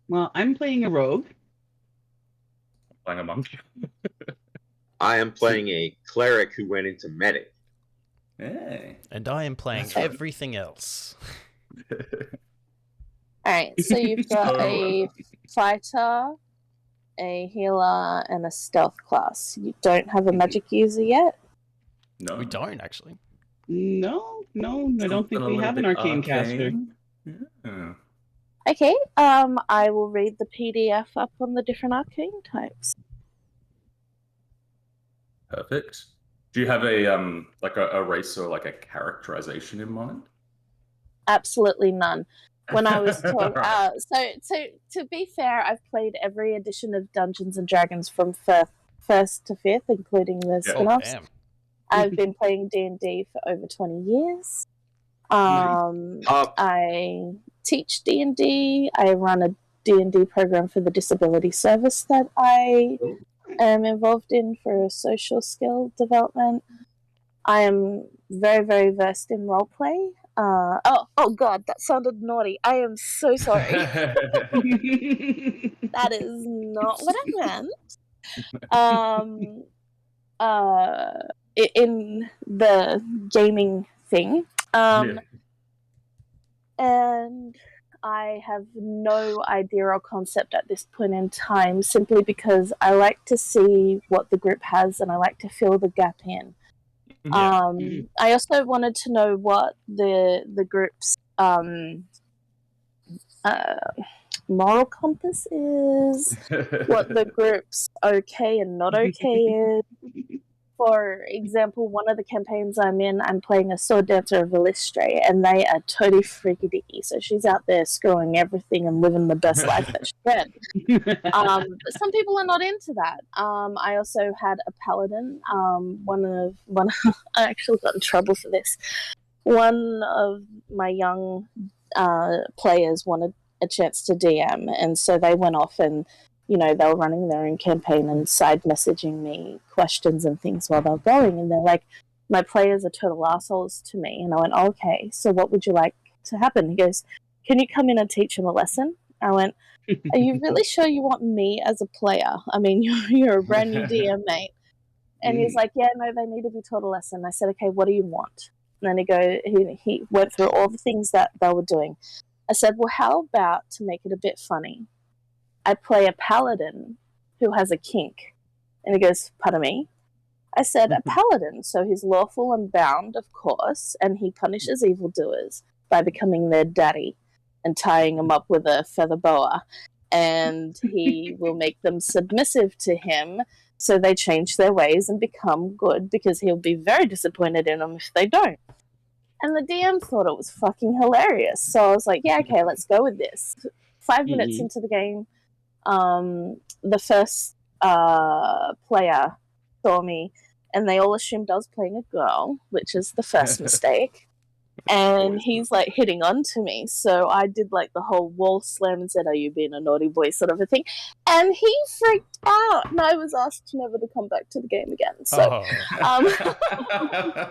Well, I'm playing a rogue. Playing a monk. I am playing a cleric who went into medic. Hey. And I am playing That's right. everything else. Alright, so you've got So- a fighter, a healer, and a stealth class. You don't have a magic user yet? No. We don't, actually. No, I don't think Something a we little have an bit arcane caster. Yeah. Okay, I will read the PDF up on the different arcane types. Perfect. Do you have a like a race or like a characterization in mind? Absolutely none. When I was told, Right. so to be fair, I've played every edition of Dungeons and Dragons from first to fifth, including the Yeah. Oh, spin-offs. damn. I've been playing D&D for over 20 years. Nice. I teach D&D. I run a D&D program for the disability service that I am involved in for social skill development. I am very, very versed in roleplay. Oh God, that sounded naughty. I am so sorry. That is not what I meant. In the gaming thing. Yeah. And I have no idea or concept at this point in time, simply because I like to see what the group has and I like to fill the gap in. Yeah. I also wanted to know what the group's moral compass is, what the group's okay and not okay is. For example, one of the campaigns I'm in, I'm playing a sword dancer of Illustre, and they are totally freaky dicky. So she's out there screwing everything and living the best life that she can. But some people are not into that. I also had a paladin. One I actually got in trouble for this. One of my young players wanted a chance to DM, and so they went off and they were running their own campaign and side messaging me questions and things while they were going. And they're like, my players are total assholes to me. And I went, oh, okay, so what would you like to happen? He goes, can you come in and teach them a lesson? I went, are you really sure you want me as a player? I mean, you're a brand new DM, mate. And he's like, yeah, no, they need to be taught a lesson. I said, okay, what do you want? And then he went through all the things that they were doing. I said, well, how about to make it a bit funny? I play a paladin who has a kink. And he goes, pardon me? I said, a paladin, so he's lawful and bound, of course, and he punishes evildoers by becoming their daddy and tying them up with a feather boa. And he will make them submissive to him, so they change their ways and become good, because he'll be very disappointed in them if they don't. And the DM thought it was fucking hilarious. So I was like, yeah, okay, let's go with this. 5 minutes into the game, the first player saw me, and they all assumed I was playing a girl, which is the first mistake. And he's like hitting on to me, so I did like the whole wall slam and said, "Are you being a naughty boy?" sort of a thing, and he freaked out, and I was asked never to come back to the game again. So, I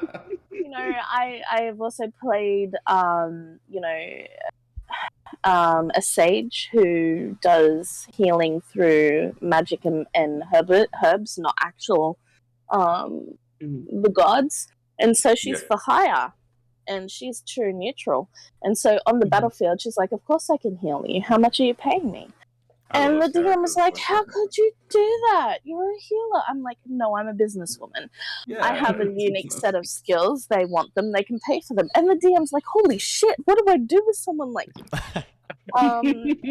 have also played, a sage who does healing through magic and herbs, not actual the gods. And so she's for hire, and she's true neutral. And so on the battlefield, she's like, of course I can heal you. How much are you paying me? And the DM was like, how could you do that? You're a healer. I'm like, no, I'm a businesswoman. I have a unique set of skills. They want them. They can pay for them. And the DM's like, holy shit, what do I do with someone like you?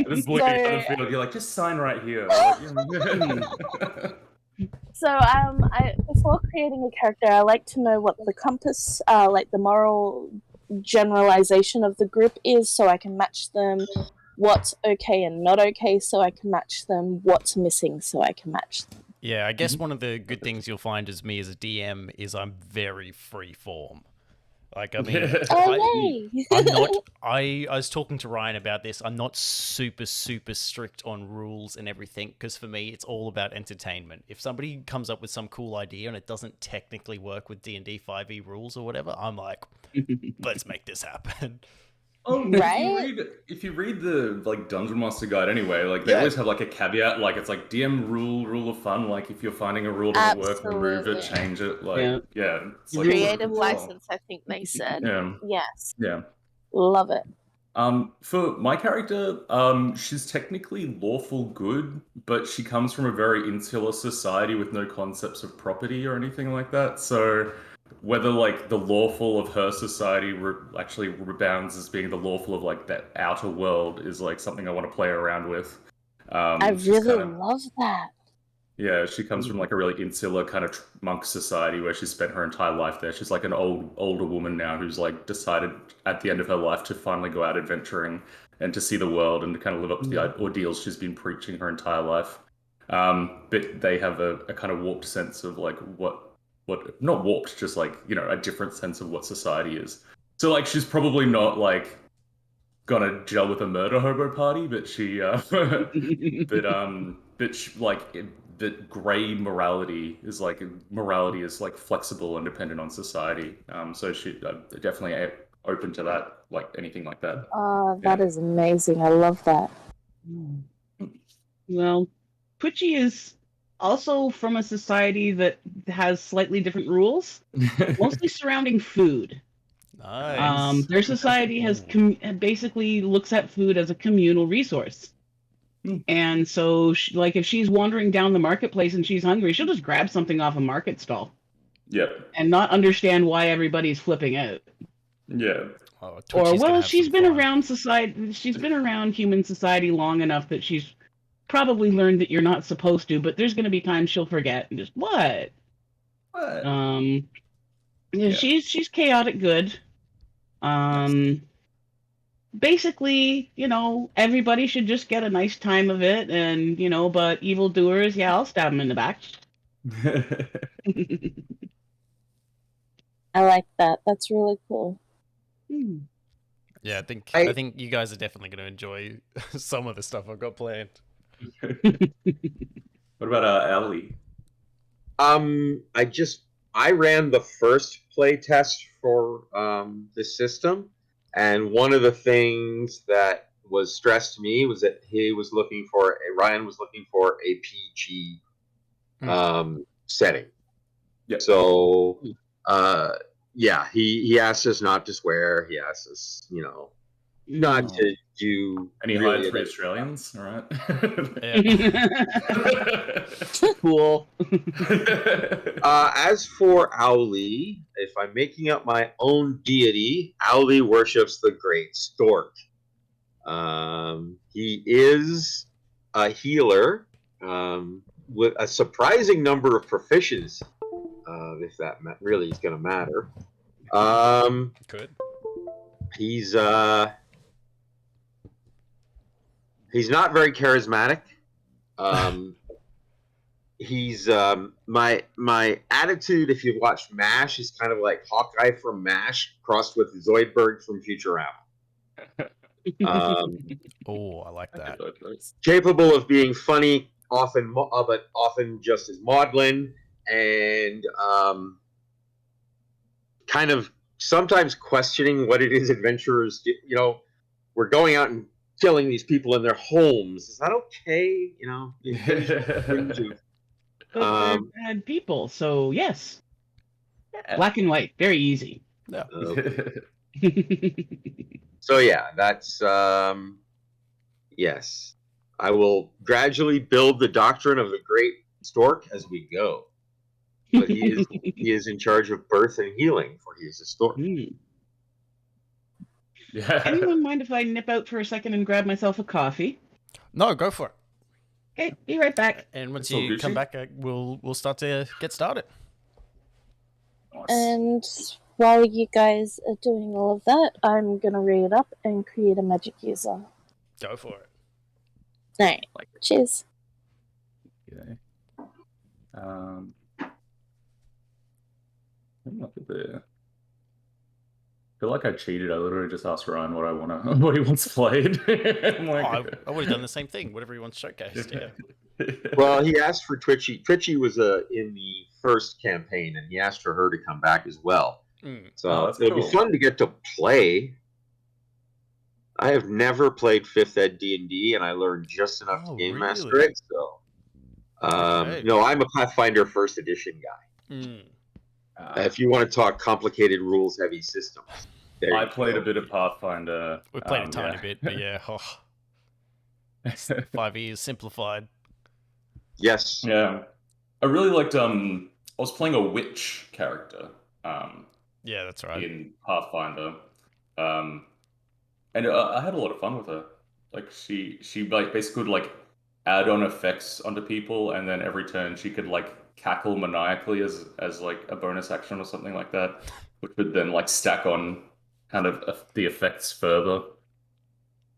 This boy on the field, you're like, just sign right here. So, before creating a character, I like to know what the compass, like the moral generalization of the group is, so I can match them. What's okay and not okay, so I can match them. What's missing, so I can match them. Yeah, I guess one of the good things you'll find as me as a DM is I'm very free form. Like, I mean, I'm not. I was talking to Ryan about this. I'm not super strict on rules and everything, because for me, it's all about entertainment. If somebody comes up with some cool idea and it doesn't technically work with D&D 5e rules or whatever, I'm like, let's make this happen. Oh, Right? if you read the like Dungeon Master Guide anyway, like they always have like a caveat, like it's like DM rule of fun. Like if you're finding a rule doesn't work, remove it, Absolutely. change it. Like Yeah. it's like Creative well. license, I think they said. Yeah, Yes. yeah. Love it. For my character, she's technically lawful good, but she comes from a very insular society with no concepts of property or anything like that. So whether like the lawful of her society actually rebounds as being the lawful of like that outer world is like something I want to play around with. I She's really kind of, love that. yeah, she comes from like a really insular kind of monk society where she spent her entire life there. She's like an older woman now who's like decided at the end of her life to finally go out adventuring and to see the world and to kind of live up to the ordeals she's been preaching her entire life. But they have a kind of warped sense of like what not warped, just like, you know, a different sense of what society is. So like she's probably not like gonna gel with a murder hobo party, but she but she, like that gray morality is like flexible and dependent on society. So she definitely open to that, like anything like that. That is amazing. I love that. Well, Twitchy is also from a society that has slightly different rules, mostly surrounding food. Nice. Their society has basically looks at food as a communal resource. And so, like, if she's wandering down the marketplace and she's hungry, she'll just grab something off a market stall. Yep. And not understand why everybody's flipping out. Yeah. Oh, Or, well, she's been fun. around society. She's been around human society long enough that she's probably learned that you're not supposed to. But there's going to be times she'll forget and just what? Yeah. She's chaotic good. Basically, you know, everybody should just get a nice time of it, and you know, but evildoers, yeah, I'll stab them in the back. I like that. That's really cool. Yeah, I think you guys are definitely going to enjoy some of the stuff I've got planned. What about Ellie? I ran the first play test for the system, and one of the things that was stressed to me was that Ryan was looking for a PG setting. Yep. So yeah, he asked us not to swear. He asked us, you know, not to do any really hired for Australians, all right? Cool. As for Owly, if I'm making up my own deity, Owly worships the great stork. He is a healer with a surprising number of proficiencies, if that really is going to matter. Good. He's not very charismatic. He's my attitude, if you've watched MASH, is kind of like Hawkeye from MASH crossed with Zoidberg from Futurama. Oh, I like that. Capable of being funny, but often just as maudlin, and kind of sometimes questioning what it is adventurers do. You know, we're going out and killing these people in their homes. Is that okay? You know, But they're bad people, so yes. Yeah. Black and white, very easy. Yeah. So yeah, that's yes. I will gradually build the doctrine of the great stork as we go. But he is in charge of birth and healing, for he is a stork. Yeah. Anyone mind if I nip out for a second and grab myself a coffee? No, go for it. Okay, be right back. And once So you Gucci? come back, we'll start to get started. Nice. And while you guys are doing all of that, I'm gonna read up and create a magic user. Go for it. Alright. Cheers. Okay. Look at the. I feel like I cheated. I literally just asked Ryan what he wants played. I'm like, I would have done the same thing. Whatever he wants showcased. Yeah. Well, he asked for Twitchy. Twitchy was in the first campaign, and he asked for her to come back as well. So that's it'll cool. be fun to get to play. I have never played 5th Ed D&D, and I learned just enough to game master really? it. So, Okay. no, I'm a Pathfinder first edition guy. If you want to talk complicated rules, heavy systems, there I you played go. a bit of Pathfinder. We played a tiny bit, but yeah. 5e is simplified. Yes. Yeah. I really liked I was playing a witch character Yeah, that's right. in Pathfinder. And I had a lot of fun with her. Like she like basically would like add on effects onto people, and then every turn she could like cackle maniacally as like a bonus action or something like that, which would then like stack on kind of the effects further.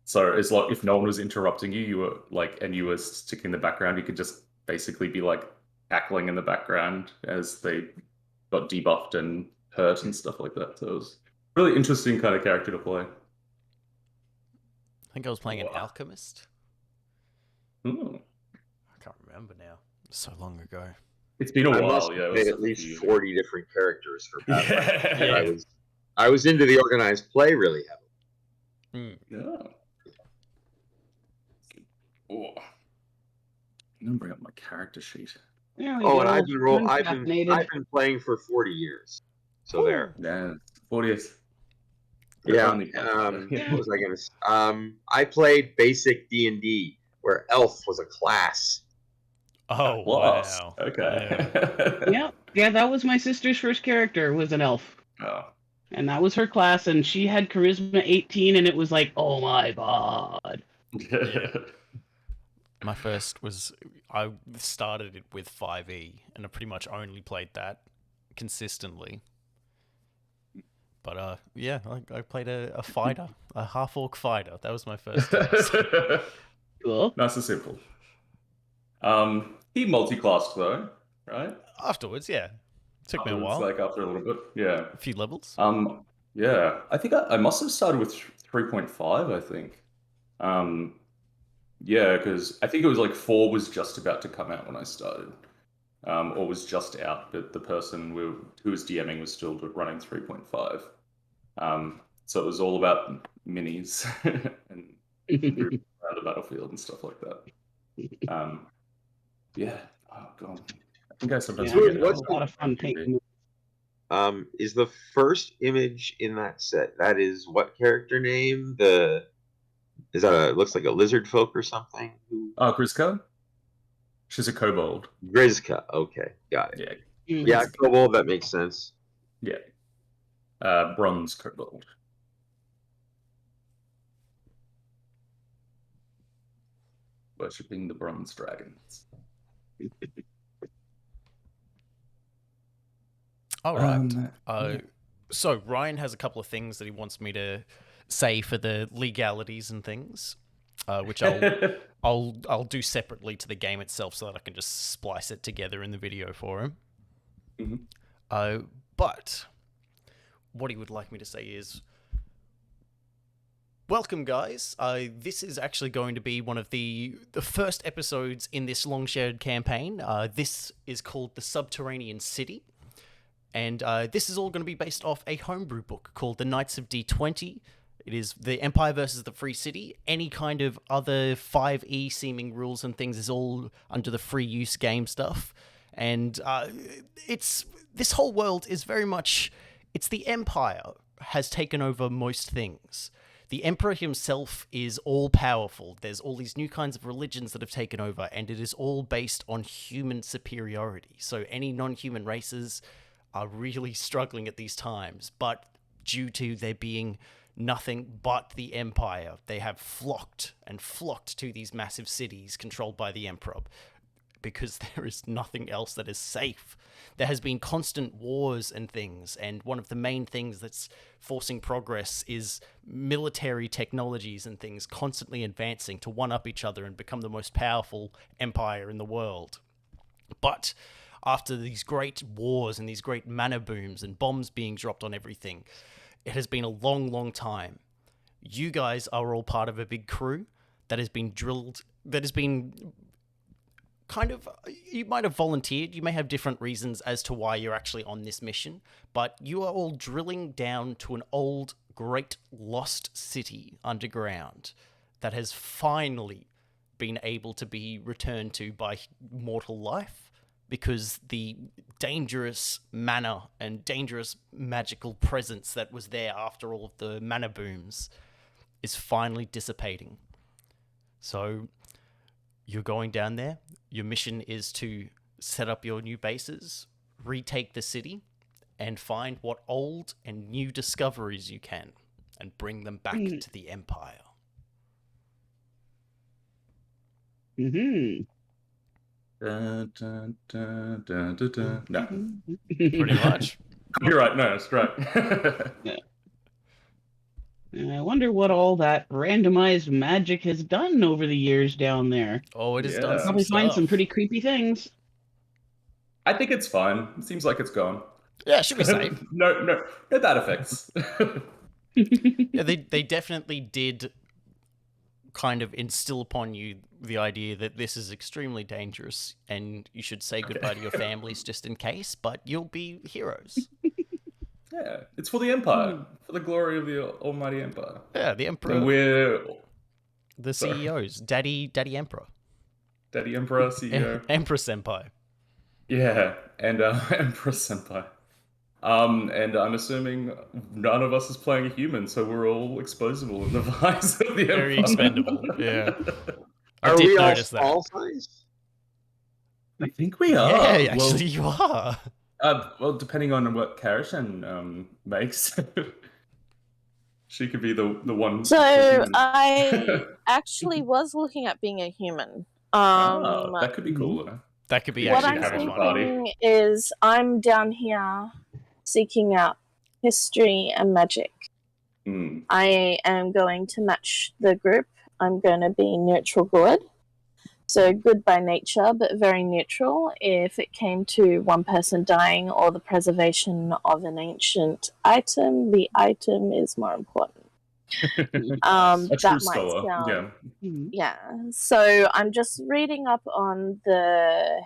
So it's like if no one was interrupting you, you were like, and you were sticking in the background, you could just basically be like cackling in the background as they got debuffed and hurt and stuff like that. So it was a really interesting kind of character to play. I think I was playing an alchemist. Hmm. I can't remember now. So long ago. It's been a I while, must yeah. have It played was at least years 40 different characters for ago. Pathfinder. Yeah. I was into the organized play really heavily. Yeah. Oh. I'm gonna bring up my character sheet. There we Oh, go. and I've been Uncaffeinated. playing for 40 years. So there. Yeah, 40th. Yeah. Only Pathfinder. What was I gonna? I played basic D&D where elf was a class. Oh, Lost. wow. Okay. Yeah, that was my sister's first character, was an elf. Oh. And that was her class, and she had charisma 18, and it was like, oh my god. My first was, I started it with 5e, and I pretty much only played that consistently. But yeah, I played a fighter, a half-orc fighter. That was my first class. Cool. Nice and simple. He multi-classed though, right? Afterwards, yeah. Took me a while. Like after a little bit, yeah. A few levels. Yeah. I think I must have started with 3.5, I think. Yeah, because I think it was like 4 was just about to come out when I started. Or was just out, but the person who was DMing was still running 3.5. So it was all about minis and around the battlefield and stuff like that. Yeah. Oh god. I think I sometimes Yeah, forget it how was a lot of fun painting. Is the first image in that set, that is what character name? Is that looks like a lizard folk or something? Oh, Grizka? She's a kobold. Grizka, okay, got it. Yeah. Yeah, kobold, that makes sense. Yeah. Bronze kobold. Worshipping the bronze dragons. All right. So Ryan has a couple of things that he wants me to say for the legalities and things, which I'll do separately to the game itself, so that I can just splice it together in the video for him. Mm-hmm. But what he would like me to say is, welcome, guys. This is actually going to be one of the first episodes in this long shared campaign. This is called The Subterranean City. And this is all going to be based off a homebrew book called The Knights of D20. It is the Empire versus the Free City. Any kind of other 5e seeming rules and things is all under the free use game stuff. And this whole world is very much, it's the Empire has taken over most things. The Emperor himself is all-powerful. There's all these new kinds of religions that have taken over, and it is all based on human superiority. So any non-human races are really struggling at these times, but due to there being nothing but the Empire, they have flocked to these massive cities controlled by the Emperor, because there is nothing else that is safe. There has been constant wars and things, and one of the main things that's forcing progress is military technologies and things constantly advancing to one-up each other and become the most powerful empire in the world. But after these great wars and these great mana booms and bombs being dropped on everything, it has been a long, long time. You guys are all part of a big crew that has been drilled, that has been kind of, you might have volunteered, you may have different reasons as to why you're actually on this mission, but you are all drilling down to an old great lost city underground that has finally been able to be returned to by mortal life, because the dangerous mana and dangerous magical presence that was there after all of the mana booms is finally dissipating. So you're going down there. Your mission is to set up your new bases, retake the city, and find what old and new discoveries you can, and bring them back to the Empire. Mm-hmm. Dun, dun, dun, dun, dun, dun. No, Pretty much. you're right. No, that's right. I wonder what all that randomized magic has done over the years down there. Oh, it has done Yeah. some Probably find some stuff. pretty creepy things. I think it's fine. It seems like it's gone. Yeah, it should be safe. no bad effects. Yeah, they definitely did kind of instill upon you the idea that this is extremely dangerous and you should say goodbye to your families just in case, but you'll be heroes. Yeah, it's for the Empire, for the glory of the almighty Empire. Yeah, the Emperor, And we're the CEOs, Daddy Emperor, Daddy Emperor, CEO. Emperor Senpai. Yeah, and Emperor Senpai. And I'm assuming none of us is playing a human, so we're all exposable in the eyes of the Very Empire. expendable. Yeah, I Are did we all notice that. small size? I think we are. Yeah, actually, you are. Well, depending on what Karishan makes, she could be the one. So human. I actually was looking at being a human. That could be cool. Though. That could be What actually I'm having kind a of fun. party. thinking is I'm down here seeking out history and magic. Mm. I am going to match the group. I'm going to be neutral good. So good by nature, but very neutral if it came to one person dying or the preservation of an ancient item. The item is more important. A That true might scholar. sound... Mhm. Yeah, so I'm just reading up on the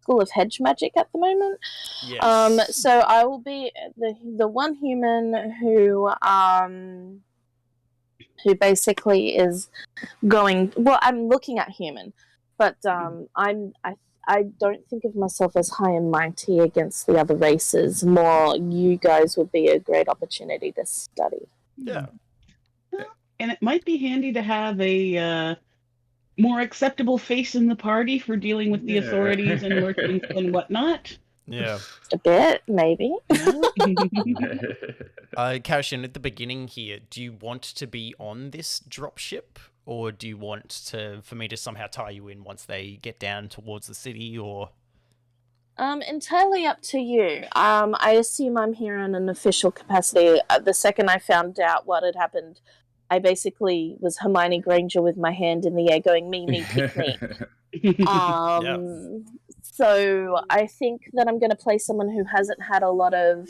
School of Hedge Magic at the moment. Yes. So I will be the one human who basically is going. Well, I'm looking at human, but I don't think of myself as high and mighty against the other races. More, you guys would be a great opportunity to study. Yeah. And it might be handy to have a more acceptable face in the party for dealing with the authorities and merchants and whatnot. Yeah. A bit, maybe. Karishan, at the beginning here, do you want to be on this dropship, or do you want for me to somehow tie you in once they get down towards the city, or? Entirely up to you. I assume I'm here in an official capacity. The second I found out what had happened, I basically was Hermione Granger with my hand in the air going, me, pick me. So I think that I'm going to play someone who hasn't had a lot of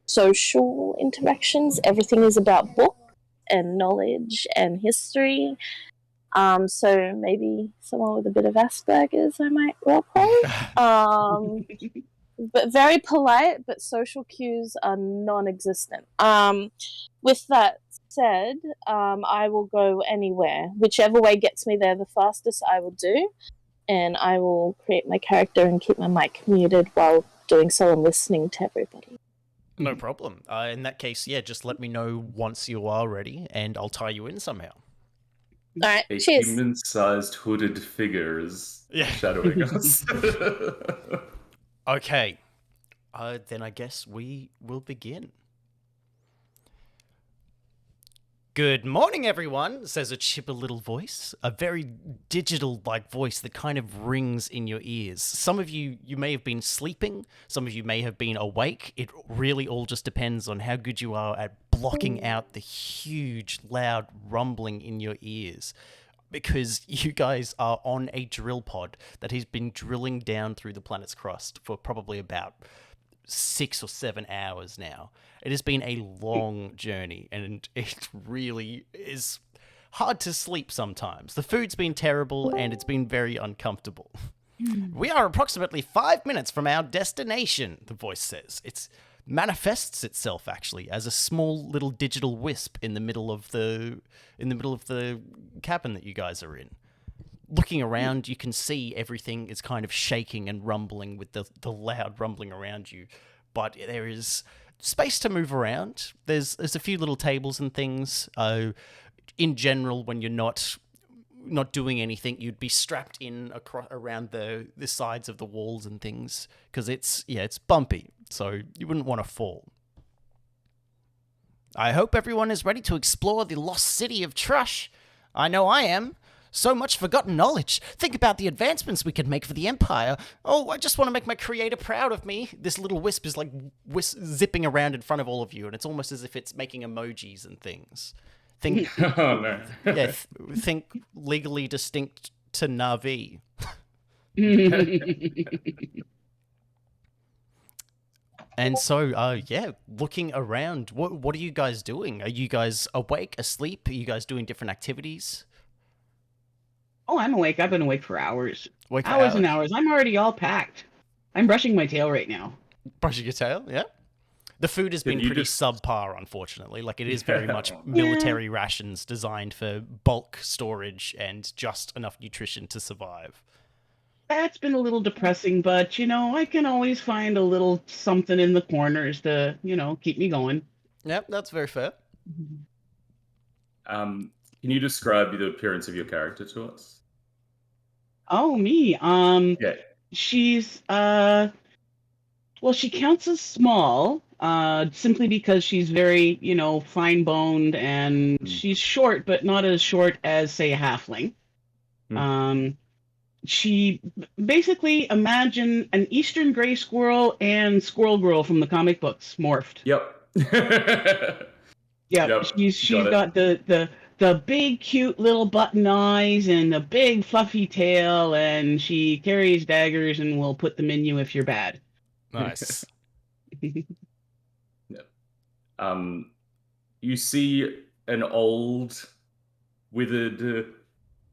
social interactions. Everything is about book and knowledge and history. So maybe someone with a bit of Asperger's I might roleplay. But very polite, but social cues are non-existent. With that said, I will go anywhere. Whichever way gets me there the fastest, I will do. And I will create my character and keep my mic muted while doing so and listening to everybody. No problem. In that case, yeah, just let me know once you are ready, and I'll tie you in somehow. All right, A cheers. human-sized hooded figure is shadowing us. Okay. Then I guess we will begin. Good morning, everyone, says a chipper little voice, a very digital-like voice that kind of rings in your ears. Some of you may have been sleeping, some of you may have been awake. It really all just depends on how good you are at blocking out the huge, loud rumbling in your ears. Because you guys are on a drill pod that has been drilling down through the planet's crust for probably about 6 or 7 hours now. It has been a long journey, and it really is hard to sleep sometimes. The food's been terrible, and it's been very uncomfortable. We are approximately 5 minutes from our destination, the voice says. manifests itself actually as a small little digital wisp in the middle of the cabin that you guys are in. Looking around, you can see everything is kind of shaking and rumbling with the loud rumbling around you, but there is space to move around. There's a few little tables and things. In general, when you're not doing anything, you'd be strapped in around the sides of the walls and things, because it's bumpy, so you wouldn't want to fall. I hope everyone is ready to explore the lost city of Trush. I know I am. So much forgotten knowledge. Think about the advancements we could make for the Empire. Oh, I just want to make my creator proud of me. This little wisp is like zipping around in front of all of you, and it's almost as if it's making emojis and things. Think, Oh no. yeah, think legally distinct to Na'vi. And so, looking around, what are you guys doing? Are you guys awake, asleep? Are you guys doing different activities? Oh, I'm awake. I've been awake for hours. Awake for Hours and hours. I'm already all packed. I'm brushing my tail right now. Brushing your tail, yeah. The food has been you pretty just- subpar, unfortunately. Like, it is very much military rations designed for bulk storage and just enough nutrition to survive. That's been a little depressing, but, I can always find a little something in the corners to, keep me going. Yep, that's very fair. Can you describe the appearance of your character to us? Oh, me. Yeah. She's, she counts as small, simply because she's very, fine-boned, and she's short, but not as short as, say, a halfling. She basically, imagine an eastern gray squirrel and Squirrel Girl from the comic books morphed. Yep. Yeah, Yep, she's got the big cute little button eyes and a big fluffy tail, and she carries daggers and will put them in you if you're bad. Nice. You see an old, withered,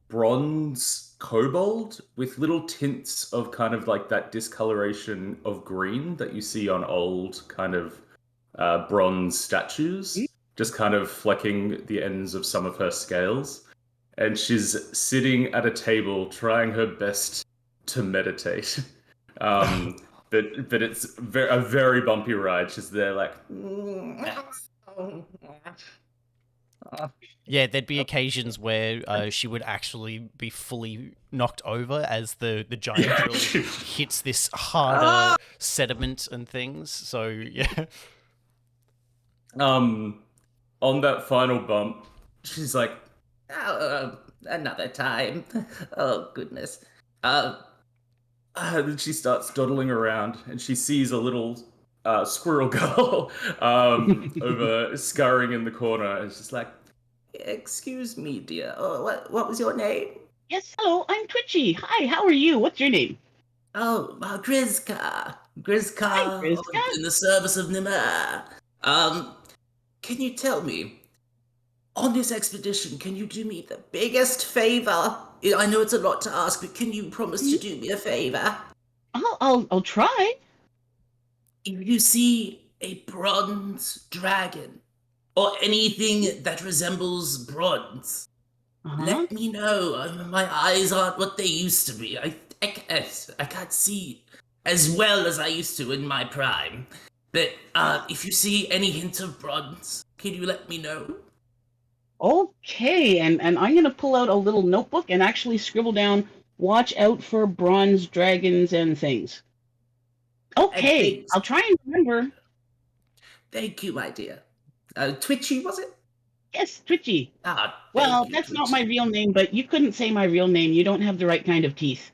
bronze kobold with little tints of kind of like that discoloration of green that you see on old kind of bronze statues, just kind of flecking the ends of some of her scales. And she's sitting at a table trying her best to meditate. But it's a very bumpy ride. She's there like... Yeah, there'd be occasions where she would actually be fully knocked over as the giant drill hits this harder sediment and things. So, yeah. On that final bump, she's like, Another time. Oh, goodness. then she starts dawdling around, and she sees a little squirrel girl over scurrying in the corner, and she's like, Excuse me, dear. Oh, what was your name? Yes, hello, I'm Twitchy. Hi, how are you? What's your name? Oh, Grizka. Grizka. Hi, Grizka. In the service of Nimar. Can you tell me, on this expedition, can you do me the biggest favor? I know it's a lot to ask, but can you promise to do me a favor? I'll try. If you see a bronze dragon, or anything that resembles bronze, let me know. My eyes aren't what they used to be. I can't see as well as I used to in my prime. But if you see any hint of bronze, can you let me know? Okay, and I'm going to pull out a little notebook and actually scribble down, watch out for bronze dragons and things. Okay, I'll try and remember. Thank you, my dear. Twitchy, was it? Yes, Twitchy. Well, That's not my real name, but you couldn't say my real name. You don't have the right kind of teeth.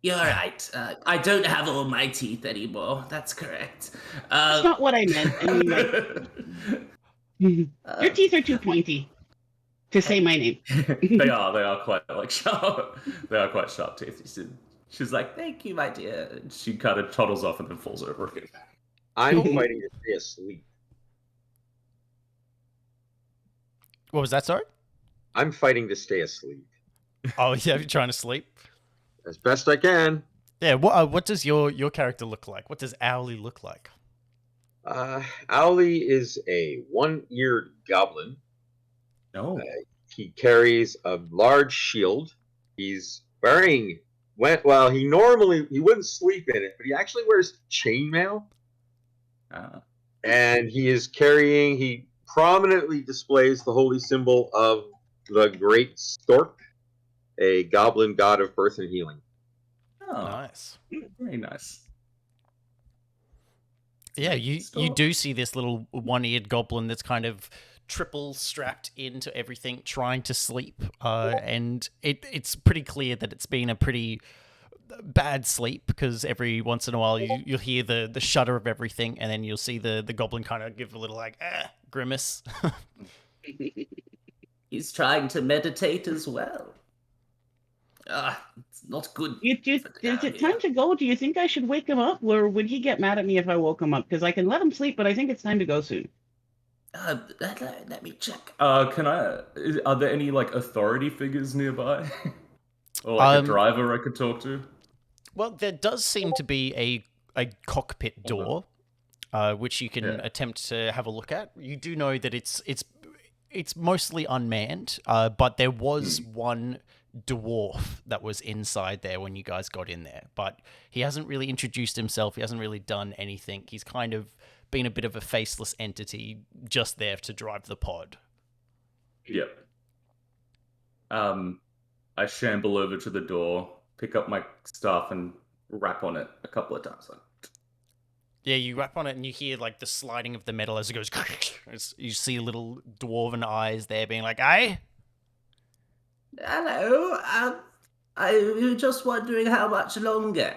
You're right. I don't have all my teeth anymore. That's correct. That's not what I meant. I mean, your teeth are too pointy to say my name. they are quite like sharp. They are quite sharp teeth. She's like, Thank you, my dear. and she kind of toddles off and then falls over again. I'm fighting to stay asleep. What was that, sorry? I'm fighting to stay asleep Oh, yeah, you're trying to sleep? as best I can. Yeah, what does your character look like? What does Owly look like? Owly is a one-eared goblin. No. He carries a large shield. He's wearing he wouldn't sleep in it, but he actually wears chainmail. And he prominently displays the holy symbol of the Great Stork, a goblin god of birth and healing. Oh, Nice. very nice. Yeah, you do see this little one-eared goblin that's kind of triple strapped into everything, trying to sleep. And it's pretty clear that it's been a pretty bad sleep, because every once in a while you'll hear the shudder of everything, and then you'll see the goblin kind of give a little like grimace. He's trying to meditate as well. It's not good. Is it time to go? Do you think I should wake him up, or would he get mad at me if I woke him up? Because I can let him sleep, but I think it's time to go soon. Let me check. Are there any like authority figures nearby, or like a driver I could talk to? Well, there does seem to be a cockpit door, which you can attempt to have a look at. You do know that it's mostly unmanned, but there was one dwarf that was inside there when you guys got in there. But he hasn't really introduced himself. He hasn't really done anything. He's kind of been a bit of a faceless entity, just there to drive the pod. Yep. I shamble over to the door, pick up my stuff, and rap on it a couple of times. Yeah, you rap on it and you hear like the sliding of the metal as it goes. You see little dwarven eyes there being like, "Aye? Hello. I was just wondering how much longer.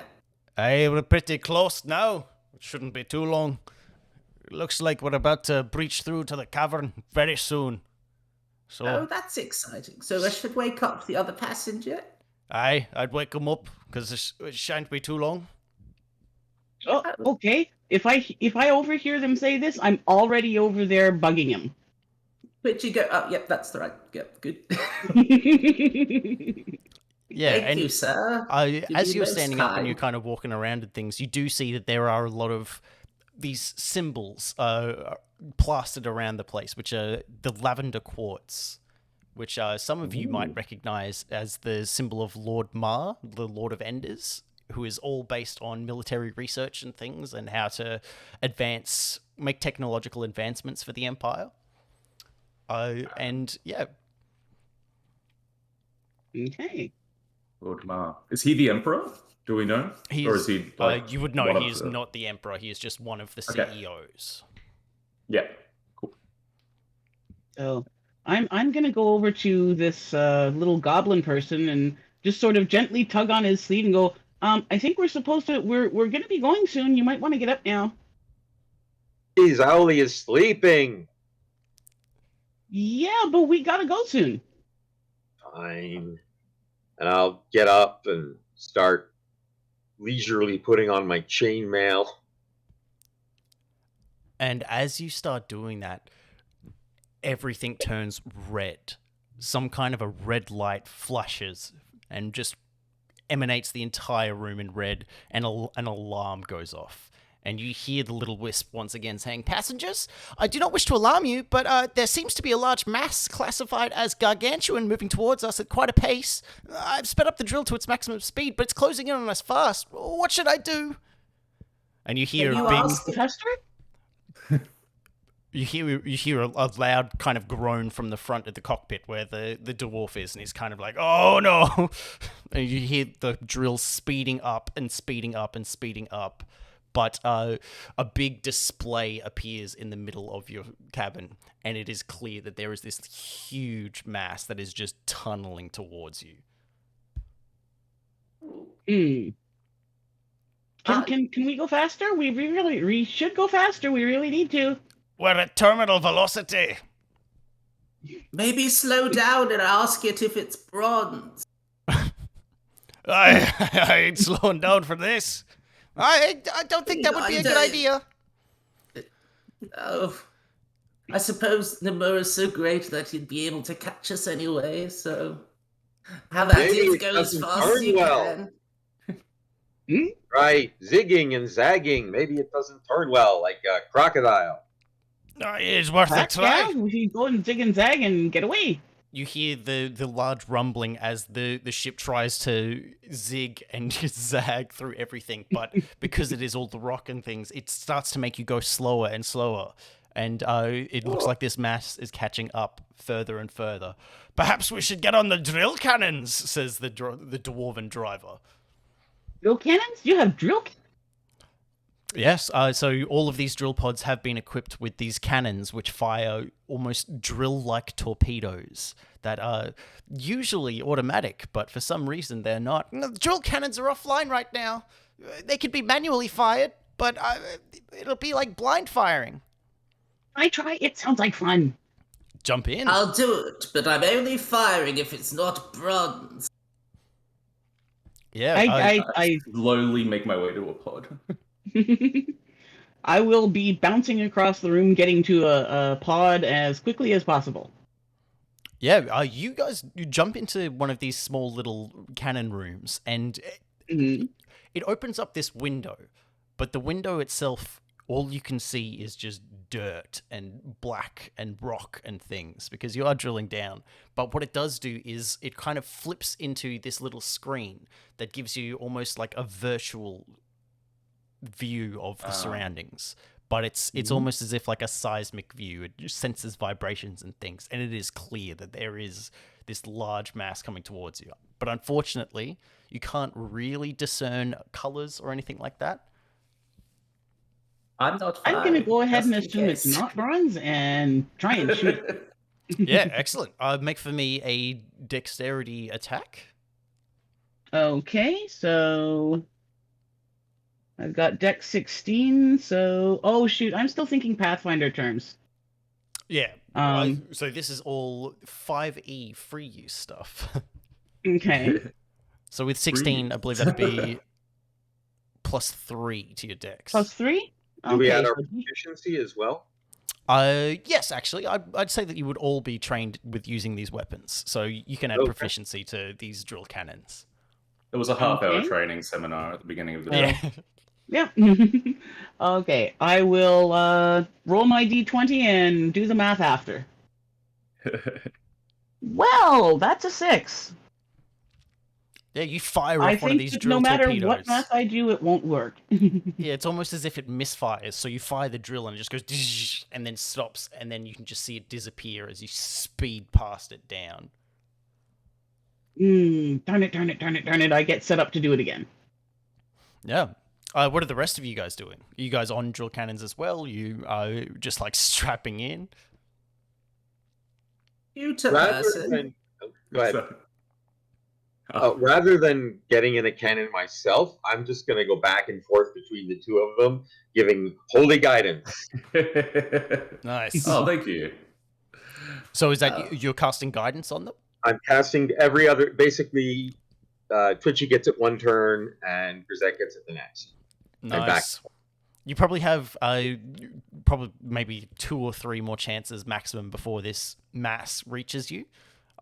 Aye, we're pretty close now. It shouldn't be too long. It looks like we're about to breach through to the cavern very soon. So, Oh, that's exciting. So I should wake up the other passenger? aye, I'd wake him up, because it shan't be too long. Oh, okay. If I overhear them say this, I'm already over there bugging him. Where'd you go? Oh, yep, that's the right. Yep, good. Yeah, Thank and you, sir. as you're most standing up and kind. you're kind of walking around and things, you do see that there are a lot of these symbols plastered around the place, which are the lavender quartz, which some of you might recognize as the symbol of Lord Mar, the Lord of Enders, who is all based on military research and things and how to make technological advancements for the Empire. And yeah. Okay. Lord Ma. Is he the Emperor? Do we know? Or is he like, you would know he is not the Emperor. He is just one of the CEOs. Yeah. Cool. So I'm gonna go over to this little goblin person and just sort of gently tug on his sleeve and go, I think we're gonna be going soon. You might want to get up now. Jeez, Owly is sleeping. Yeah, but we gotta go soon. Fine. And I'll get up and start leisurely putting on my chainmail. And as you start doing that, everything turns red. Some kind of a red light flashes and just emanates the entire room in red, and an alarm goes off. And you hear the little wisp once again saying, "Passengers, I do not wish to alarm you, but there seems to be a large mass classified as gargantuan moving towards us at quite a pace. I've sped up the drill to its maximum speed, but it's closing in on us fast. What should I do?" And you hear a big... You hear a loud kind of groan from the front of the cockpit where the dwarf is, and he's kind of like, "Oh no!" And you hear the drill speeding up and speeding up and speeding up. But a big display appears in the middle of your cabin, and it is clear that there is this huge mass that is just tunneling towards you. Can we go faster? We should go faster. We really need to. We're at terminal velocity. Maybe slow down and ask it if it's bronze. I ain't slowing down for this. I don't think that would be a good idea. Oh, I suppose Nomura's so great that he'd be able to catch us anyway, so... How that is, go as fast as you can. Right, zigging and zagging. Maybe it doesn't turn well, like a crocodile. No, it's worth a Heck try. yeah, we should go and zig and zag and get away. You hear the large rumbling as the ship tries to zig and just zag through everything, but because it is all the rock and things, it starts to make you go slower and slower. And it looks like this mass is catching up further and further. Perhaps we should get on the drill cannons, says the dwarven driver. Drill cannons? You have drill cannons? Yes, so all of these drill pods have been equipped with these cannons which fire almost drill-like torpedoes that are usually automatic, but for some reason they're not. No, the drill cannons are offline right now. They could be manually fired, but it'll be like blind firing. It sounds like fun. Jump in. I'll do it, but I'm only firing if it's not bronze. Yeah, I slowly make my way to a pod. I will be bouncing across the room, getting to a pod as quickly as possible. Yeah, you guys jump into one of these small little cannon rooms, and it opens up this window, but the window itself, all you can see is just dirt and black and rock and things, because you are drilling down. But what it does do is it kind of flips into this little screen that gives you almost like a virtual view of the surroundings, but it's almost as if like a seismic view. It just senses vibrations and things, and it is clear that there is this large mass coming towards you. But unfortunately, you can't really discern colors or anything like that. I'm going to go ahead and assume it's not bronze and try and shoot it. Yeah, excellent. Make for me a dexterity attack. Okay, so I've got Dex 16, so... Oh, shoot, I'm still thinking Pathfinder terms. Yeah, so this is all 5e free use stuff. Okay. So with 16, I believe that'd be +3 to your dex. +3? Do we add our proficiency as well? Yes, actually. I'd say that you would all be trained with using these weapons, so you can add proficiency to these drill cannons. It was a half-hour training seminar at the beginning of the day. Yeah. Okay, I will roll my d20 and do the math after. Well, that's a 6. Yeah, you fire off one of these drill torpedoes. No matter what math I do, it won't work. Yeah, it's almost as if it misfires. So you fire the drill and it just goes and then stops, and then you can just see it disappear as you speed past it down. Darn it. I get set up to do it again. Yeah. What are the rest of you guys doing? Are you guys on drill cannons as well? You are just like strapping in? You to person. Go ahead. Rather than getting in a cannon myself, I'm just going to go back and forth between the two of them, giving holy guidance. Nice. Oh, thank you. So is that you're casting guidance on them? I'm casting every other... Basically, Twitchy gets it one turn, and Grisette gets it the next. Nice. You probably have maybe 2 or 3 more chances maximum before this mass reaches you.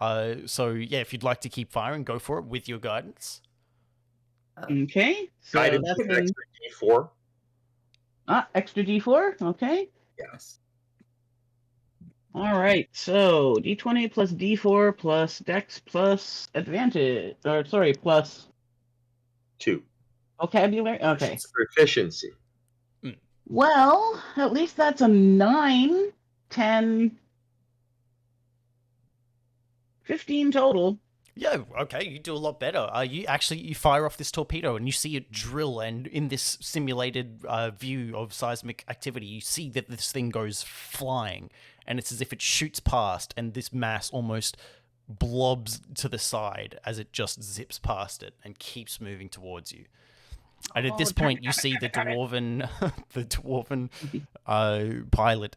So yeah, if you'd like to keep firing, go for it with your guidance. Okay. So Guidance that's with extra D4. Extra D4? Okay. Yes. All right. So D20 plus D4 plus Dex plus advantage. Plus 2. Vocabulary? Okay. It's proficiency. Well, at least that's a 9, 10, 15 total. Yeah, okay, you do a lot better. You fire off this torpedo and you see it drill, and in this simulated view of seismic activity, you see that this thing goes flying, and it's as if it shoots past, and this mass almost blobs to the side as it just zips past it and keeps moving towards you. And at this point, you see the dwarven pilot.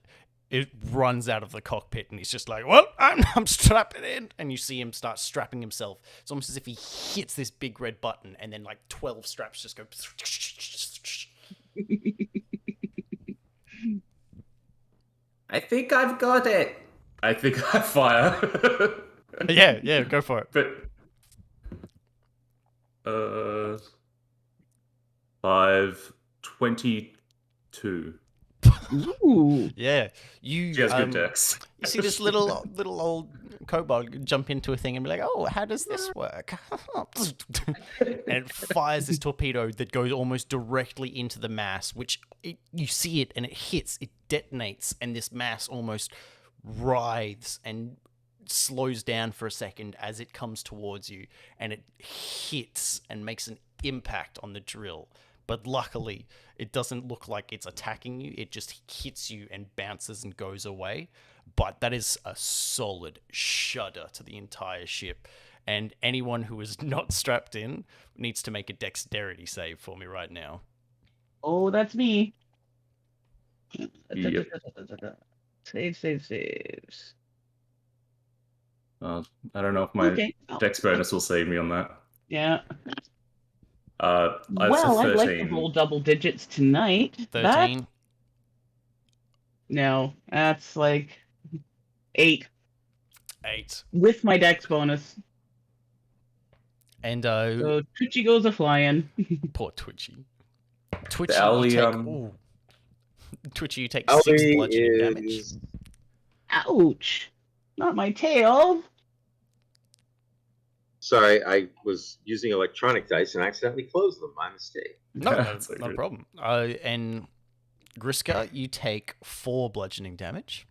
It runs out of the cockpit, and he's just like, "Well, I'm strapping in." And you see him start strapping himself. It's almost as if he hits this big red button, and then like 12 straps just go. I think I've got it. I think I fire. Yeah, go for it. But 5, 22. Ooh. Yeah, you She has good dex. you see this little old kobold jump into a thing and be like, "Oh, how does this work?" And it fires this torpedo that goes almost directly into the mass, which you see it and it hits, it detonates, and this mass almost writhes and slows down for a second as it comes towards you, and it hits and makes an impact on the drill. But luckily, it doesn't look like it's attacking you. It just hits you and bounces and goes away. But that is a solid shudder to the entire ship. And anyone who is not strapped in needs to make a dexterity save for me right now. Oh, that's me. Yep. Saves. I don't know if my dex bonus will save me on that. Yeah. Well, I'd like to roll double digits tonight. 13. No, that's like 8 with my dex bonus. And So Twitchy goes a flying. poor Twitchy. Twitchy, Ally, you take Twitchy, you take Ally 6 bludgeoning damage. is Ouch! Not my tail. sorry. I was using electronic dice and accidentally closed them. My mistake. No, That's no, so no good. problem. And Griska, you take 4 bludgeoning damage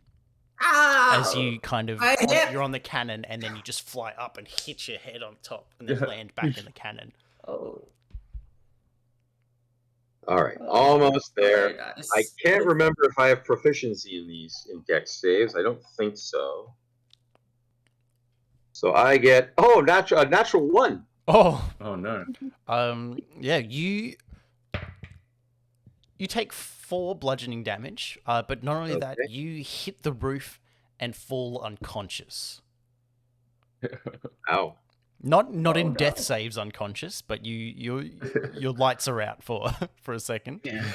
as you kind of you're on the cannon, and then you just fly up and hit your head on top, and then land back in the cannon. Oh. All right, almost there. Very nice. I can't remember if I have proficiency in these in dex saves. I don't think so. So I get natural 1. Oh, No. yeah, you take 4 bludgeoning damage, but not only that, Okay. you hit the roof and fall unconscious. Ow. Not in no. death saves unconscious, but your lights are out for a second. Yeah.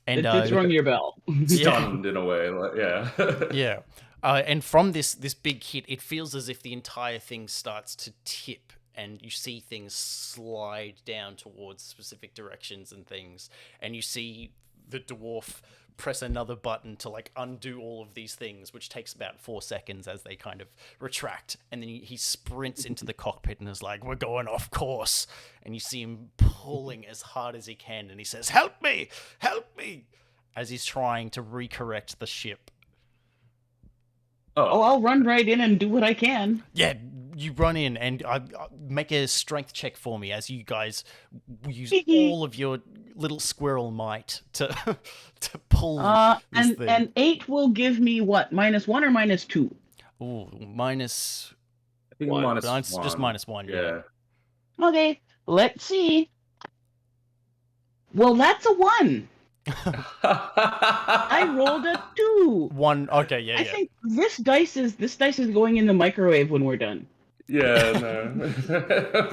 And It's rung your bell. Stunned in a way, like yeah. yeah. And from this big hit, it feels as if the entire thing starts to tip, and you see things slide down towards specific directions and things, and you see the dwarf press another button to like undo all of these things, which takes about 4 seconds as they kind of retract, and then he sprints into the cockpit and is like, "We're going off course," and you see him pulling as hard as he can, and he says, help me, as he's trying to recorrect the ship. Oh, I'll run right in and do what I can. Yeah, you run in and make a strength check for me as you guys use all of your little squirrel might to pull this thing. And 8 will give me what? -1 or -2? Ooh, minus. I think One. Just -1. Yeah. Okay, let's see. Well, that's a 1. I rolled a 2. 1. Okay, yeah. I think this dice is going in the microwave when we're done. Yeah, no.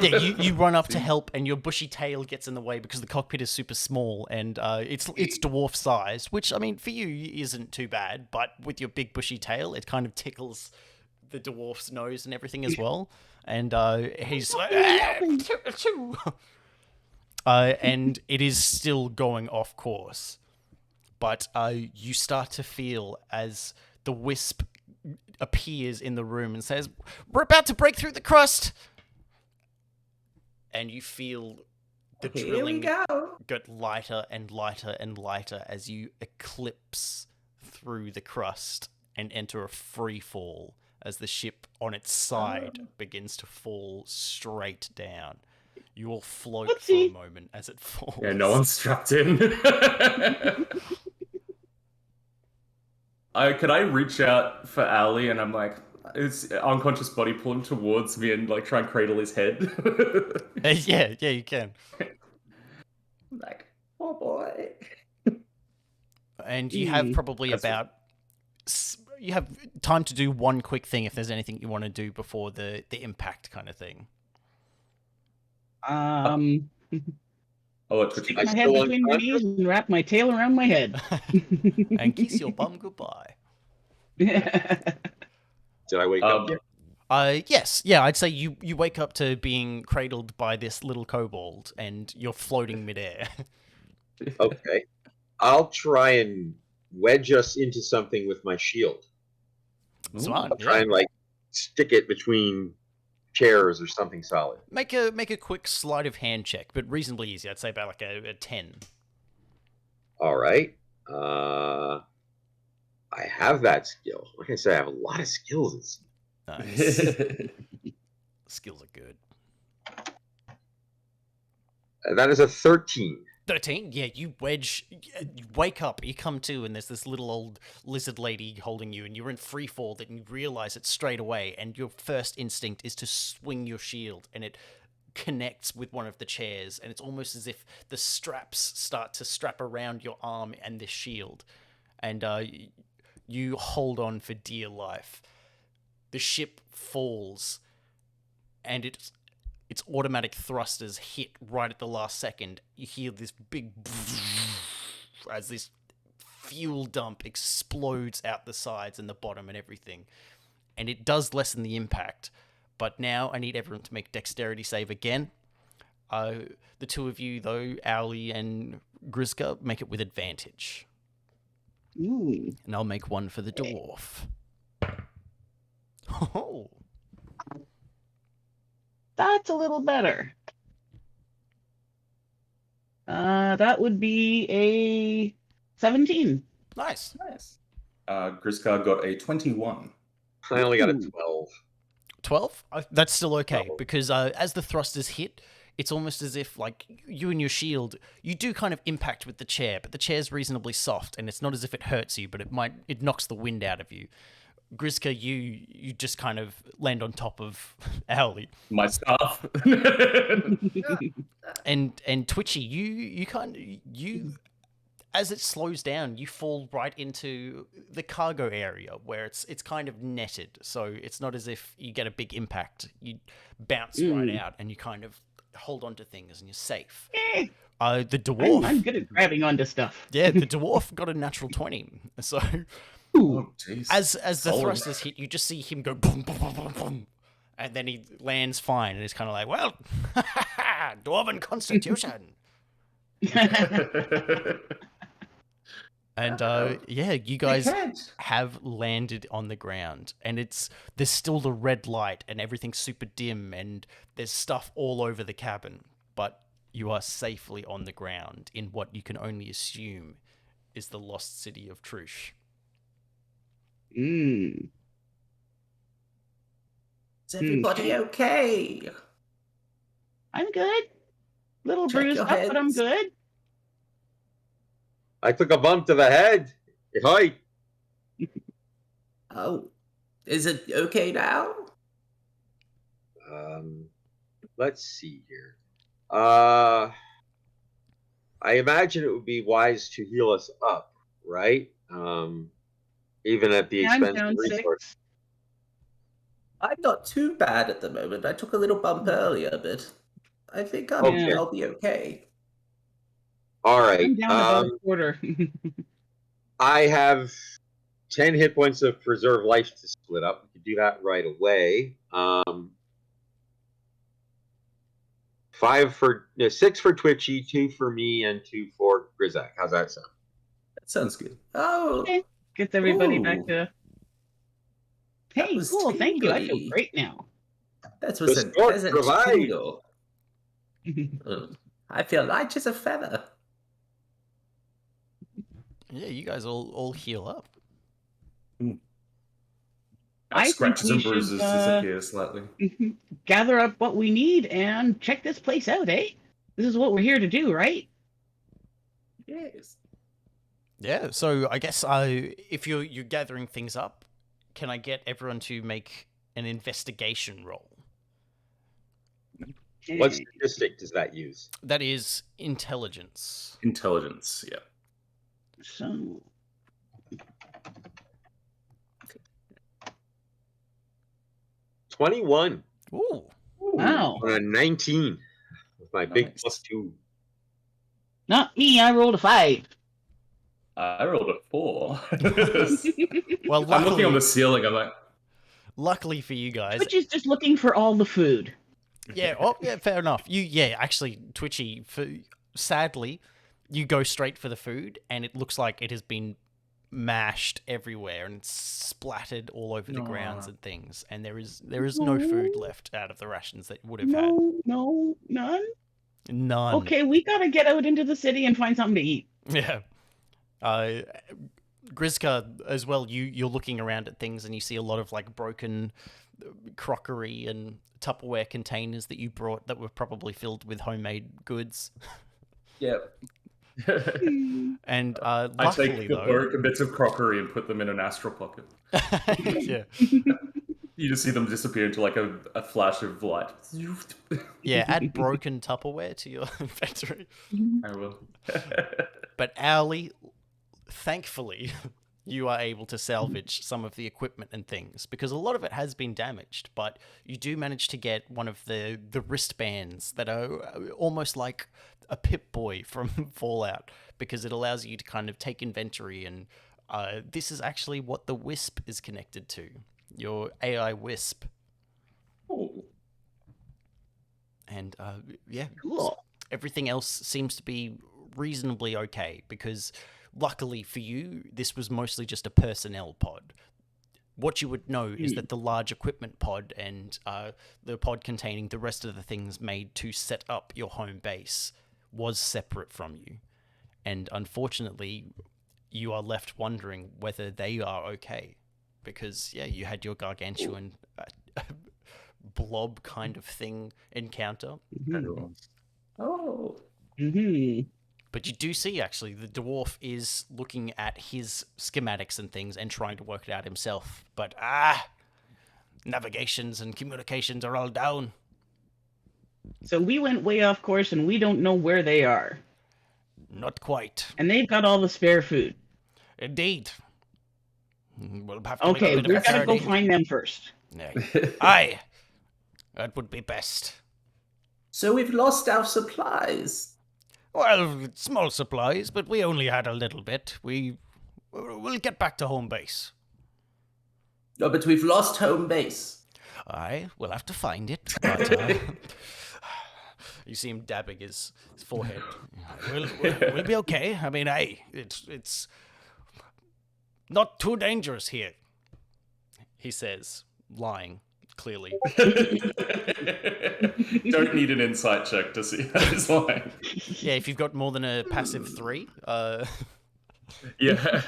Yeah, you run up to help, and your bushy tail gets in the way because the cockpit is super small, and it's dwarf sized, which I mean for you isn't too bad, but with your big bushy tail, it kind of tickles the dwarf's nose and everything as well, and he's like, and it is still going off course, but you start to feel as the wisp appears in the room and says, "We're about to break through the crust," and you feel the drilling get lighter and lighter and lighter as you eclipse through the crust and enter a free fall as the ship on its side begins to fall straight down. You all float for a moment as it falls. Yeah, no one's strapped in. Could I reach out for Ali and I'm like, his unconscious body pulling towards me and like try and cradle his head? Yeah, you can. I'm like, oh boy. And you have probably you have time to do one quick thing if there's anything you want to do before the impact kind of thing. Stick my head between my knees and wrap my tail around my head. And kiss your bum goodbye. Did I wake up yet? Yes. Yeah, I'd say you wake up to being cradled by this little kobold and you're floating midair. Okay. I'll try and wedge us into something with my shield. Smart. I'll try and like stick it between chairs or something solid. Make a quick sleight of hand check, but reasonably easy. I'd say about like a 10. All right. I have that skill. Like I said, I have a lot of skills. Nice. Skills are good. That is a 13. 13? Yeah, you wedge, you wake up, you come to, and there's this little old lizard lady holding you, and you're in free fall, and you realize it straight away, and your first instinct is to swing your shield, and it connects with one of the chairs, and it's almost as if the straps start to strap around your arm and this shield, and you hold on for dear life. The ship falls, and its automatic thrusters hit right at the last second. You hear this big as this fuel dump explodes out the sides and the bottom and everything. And it does lessen the impact. But now I need everyone to make dexterity save again. The two of you, though, Owly and Griska, make it with advantage. Ooh. And I'll make one for the dwarf. Oh. That's a little better. That would be a 17. Nice. Griska got a 21. I only got a 12. 12? That's still okay, Oh. because as the thrusters hit, it's almost as if, like, you and your shield, you do kind of impact with the chair, but the chair's reasonably soft, and it's not as if it hurts you, but it knocks the wind out of you. Griska, you just kind of land on top of Owly. My staff. And Twitchy, you as it slows down, you fall right into the cargo area where it's kind of netted, so it's not as if you get a big impact. You bounce right out, and you kind of hold on to things, and you're safe. The dwarf, I'm good at grabbing onto stuff. yeah, the dwarf got a natural 20. So Oh, jeez. as the Solid. thrusters hit, you just see him go boom, boom, boom, boom, boom, and then he lands fine, and he's kind of like, well, dwarven constitution. And yeah, you guys have landed on the ground, and there's still the red light, and everything's super dim, and there's stuff all over the cabin, but you are safely on the ground in what you can only assume is the lost city of Trush. Mm. Is everybody okay? I'm good. Little Check bruised your up, but I'm heads. good. I took a bump to the head. Hi. Oh, is it okay now? Let's see here. I imagine it would be wise to heal us up, right? Even at the Yeah, I'm expense down of resources. 6. I'm not too bad at the moment. I took a little bump earlier, but I think Okay. I'll be okay. All right. I'm down about a quarter. I have 10 hit points of preserve life to split up. We can do that right away. 6 for Twitchy, 2 for me, and 2 for Grizak. How's that sound? That sounds good. Oh, Okay. Gets everybody back Ooh. to. That Hey, was cool. Thank you. I feel tingly. great now. that was The a sport pleasant provides. tingle. I feel light as a feather. Yeah, you guys all heal up. I think Scratches we and should bruises disappear slightly. gather up what we need and check this place out, eh? This is what we're here to do, right? Yes. Yeah, so I guess if you're gathering things up, can I get everyone to make an investigation roll? What statistic does that use? That is intelligence. Intelligence, yeah. So 21 Ooh. wow. on a 19 with my big Nice. +2. Not me, I rolled a 5. I rolled a 4. Well, I'm looking on the ceiling. I'm like, luckily for you guys, Which is just looking for all the food. yeah, fair enough. Actually, Twitchy, sadly, you go straight for the food, and it looks like it has been mashed everywhere and splattered all over the grounds and things. And there is no food left out of the rations that you would have had. No, none. None. Okay, we gotta get out into the city and find something to eat. Yeah. Grizka, as well, you're looking around at things and you see a lot of like broken crockery and Tupperware containers that you brought that were probably filled with homemade goods. Yep. And I luckily, take the broken bits of crockery and put them in an astral pocket. yeah. You just see them disappear into like a flash of light. Yeah, add broken Tupperware to your inventory. I will. But Owly, thankfully, you are able to salvage some of the equipment and things, because a lot of it has been damaged, but you do manage to get one of the wristbands that are almost like a Pip-Boy from Fallout, because it allows you to kind of take inventory, and this is actually what the Wisp is connected to, your AI Wisp. Oh. And yeah, Cool. everything else seems to be reasonably okay, because luckily for you, this was mostly just a personnel pod. What you would know is that the large equipment pod and the pod containing the rest of the things made to set up your home base was separate from you. And unfortunately, you are left wondering whether they are okay. Because, yeah, you had your gargantuan blob kind of thing encounter. Oh. Mm-hmm. But you do see, actually, the dwarf is looking at his schematics and things and trying to work it out himself. But, navigations and communications are all down. So we went way off course and we don't know where they are. Not quite. And they've got all the spare food. Indeed. We'll have to Okay, make a we've bit of a got to go journey. find them first. Aye. That would be best. So we've lost our supplies. Well, small supplies, but we only had a little bit. We'll get back to home base. Oh, but we've lost home base. Aye, we'll have to find it. But, you see him dabbing his forehead. We'll be okay. I mean, it's not too dangerous here, he says, lying, clearly. Don't need an insight check to see that he's lying. Yeah, if you've got more than a passive 3. Yeah.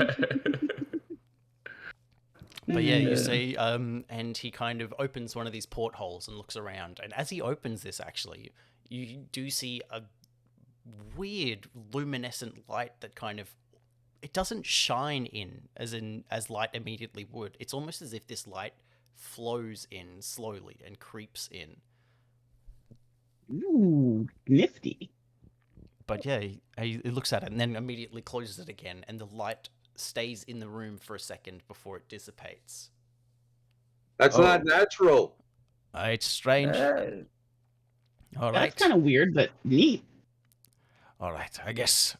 But yeah, you see, and he kind of opens one of these portholes and looks around. And as he opens this, actually, you do see a weird luminescent light that kind of, it doesn't shine in as light immediately would. It's almost as if this light flows in slowly and creeps in. Ooh, nifty. But yeah, he looks at it and then immediately closes it again, and the light stays in the room for a second before it dissipates. That's not natural. It's strange. All right. That's kind of weird, but neat. All right, I guess.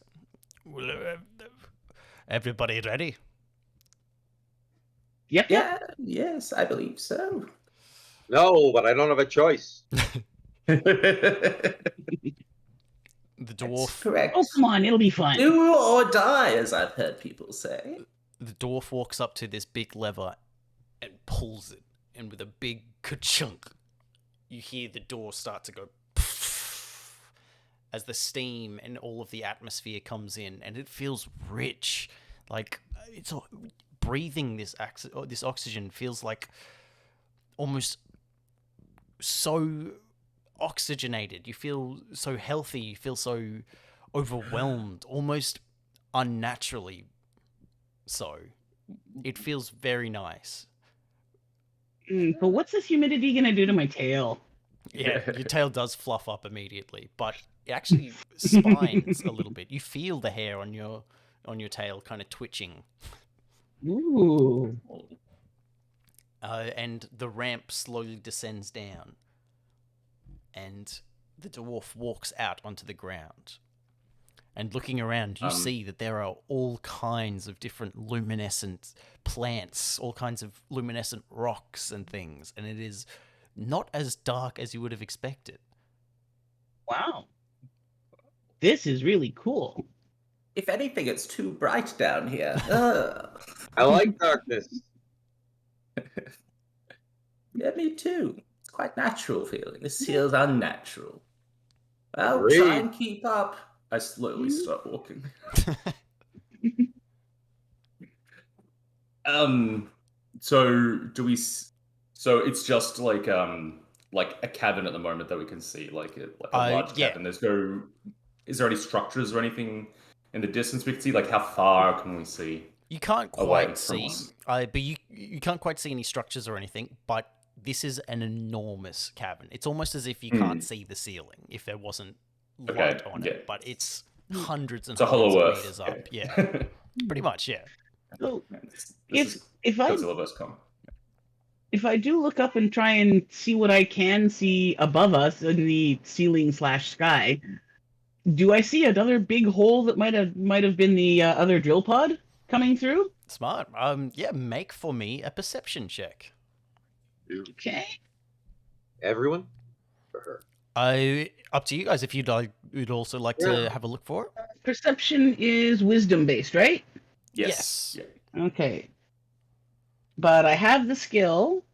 Everybody ready? Yep. Yeah, yes, I believe so. No, but I don't have a choice. The That's dwarf. correct. Oh, come on, it'll be fun. Do or die, as I've heard people say. The dwarf walks up to this big lever and pulls it, and with a big ka-chunk, you hear the door start to go as the steam and all of the atmosphere comes in, and it feels rich. Like, it's breathing this oxygen feels like almost so oxygenated. You feel so healthy, you feel so overwhelmed, almost unnaturally so. It feels very nice. But what's this humidity gonna do to my tail? Yeah, your tail does fluff up immediately, but it actually spines a little bit. You feel the hair on your tail kind of twitching. Ooh. And the ramp slowly descends down, and the dwarf walks out onto the ground. And looking around, you see that there are all kinds of different luminescent plants, all kinds of luminescent rocks and things, and it is not as dark as you would have expected. Wow. This is really cool. If anything, it's too bright down here. Ugh. I like darkness. Yeah, me too. It's quite natural feeling. This feels unnatural. Well, Agreed. try and keep up. I slowly start walking. So do we? So it's just like a cabin at the moment that we can see, like a large yeah. cabin. There's no. Is there any structures or anything in the distance we can see? Like how far can we see? You can't away quite from see, us? but you can't quite see any structures or anything. But this is an enormous cabin. It's almost as if you can't see the ceiling if there wasn't light on it. But it's hundreds and It's a hundreds hollow of earth. meters up. Yeah, pretty much. Yeah. So This is if I Godzilla vs. Kong. if I do look up and try and see what I can see above us in the ceiling/sky, do I see another big hole that might have been the other drill pod coming through? Smart. Yeah. Make for me a perception check. Okay. Everyone? For her. Up to you guys. If you'd also like to have a look for it. Perception is wisdom based, right? Yes. Yeah. Okay. But I have the skill,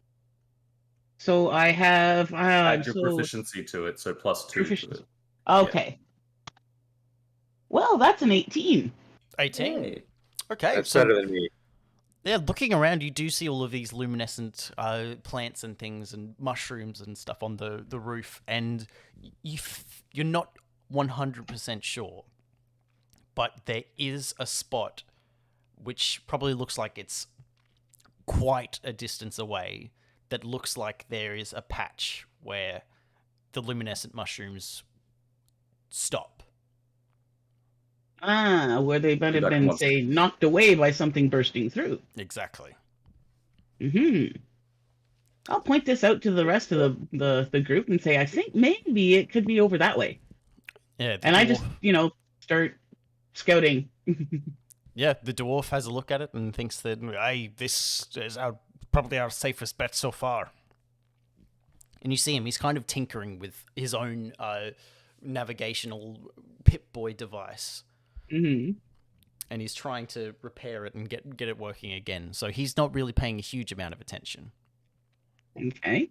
so I have Add your proficiency to it, so +2 to it. Okay. Well, that's an 18. 18. Hey. Okay. That's so better than me. yeah, looking around, you do see all of these luminescent plants and things and mushrooms and stuff on the roof, and you're not 100% sure, but there is a spot which probably looks like it's quite a distance away that looks like there is a patch where the luminescent mushrooms stop. Where they might have That been, must- say, knocked away by something bursting through. Exactly. I'll point this out to the rest of the group and say, I think maybe it could be over that way. Yeah. And I just, start scouting. Yeah, the dwarf has a look at it and thinks that, hey, this is probably our safest bet so far. And you see him, he's kind of tinkering with his own navigational Pip-Boy device. Mm-hmm. And he's trying to repair it and get it working again. So he's not really paying a huge amount of attention. Okay.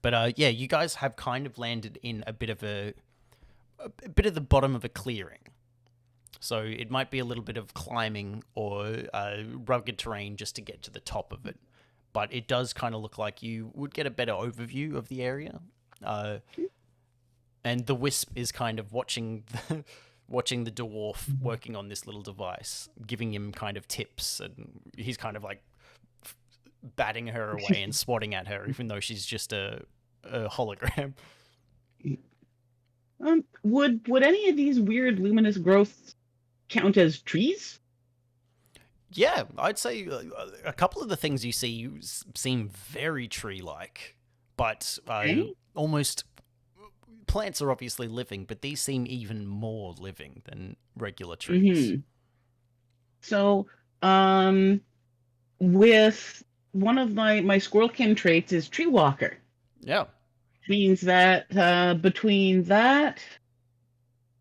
But yeah, you guys have kind of landed in a bit of the bottom of a clearing. So it might be a little bit of climbing or rugged terrain just to get to the top of it. But it does kind of look like you would get a better overview of the area. And the Wisp is kind of watching the dwarf working on this little device, giving him kind of tips. And he's kind of like batting her away and swatting at her, even though she's just a hologram. Would any of these weird luminous growths count as trees? Yeah, I'd say a couple of the things you see seem very tree-like, but almost plants are obviously living, but these seem even more living than regular trees. Mm-hmm. So, with one of my squirrelkin traits is tree walker. Yeah. Means that between that,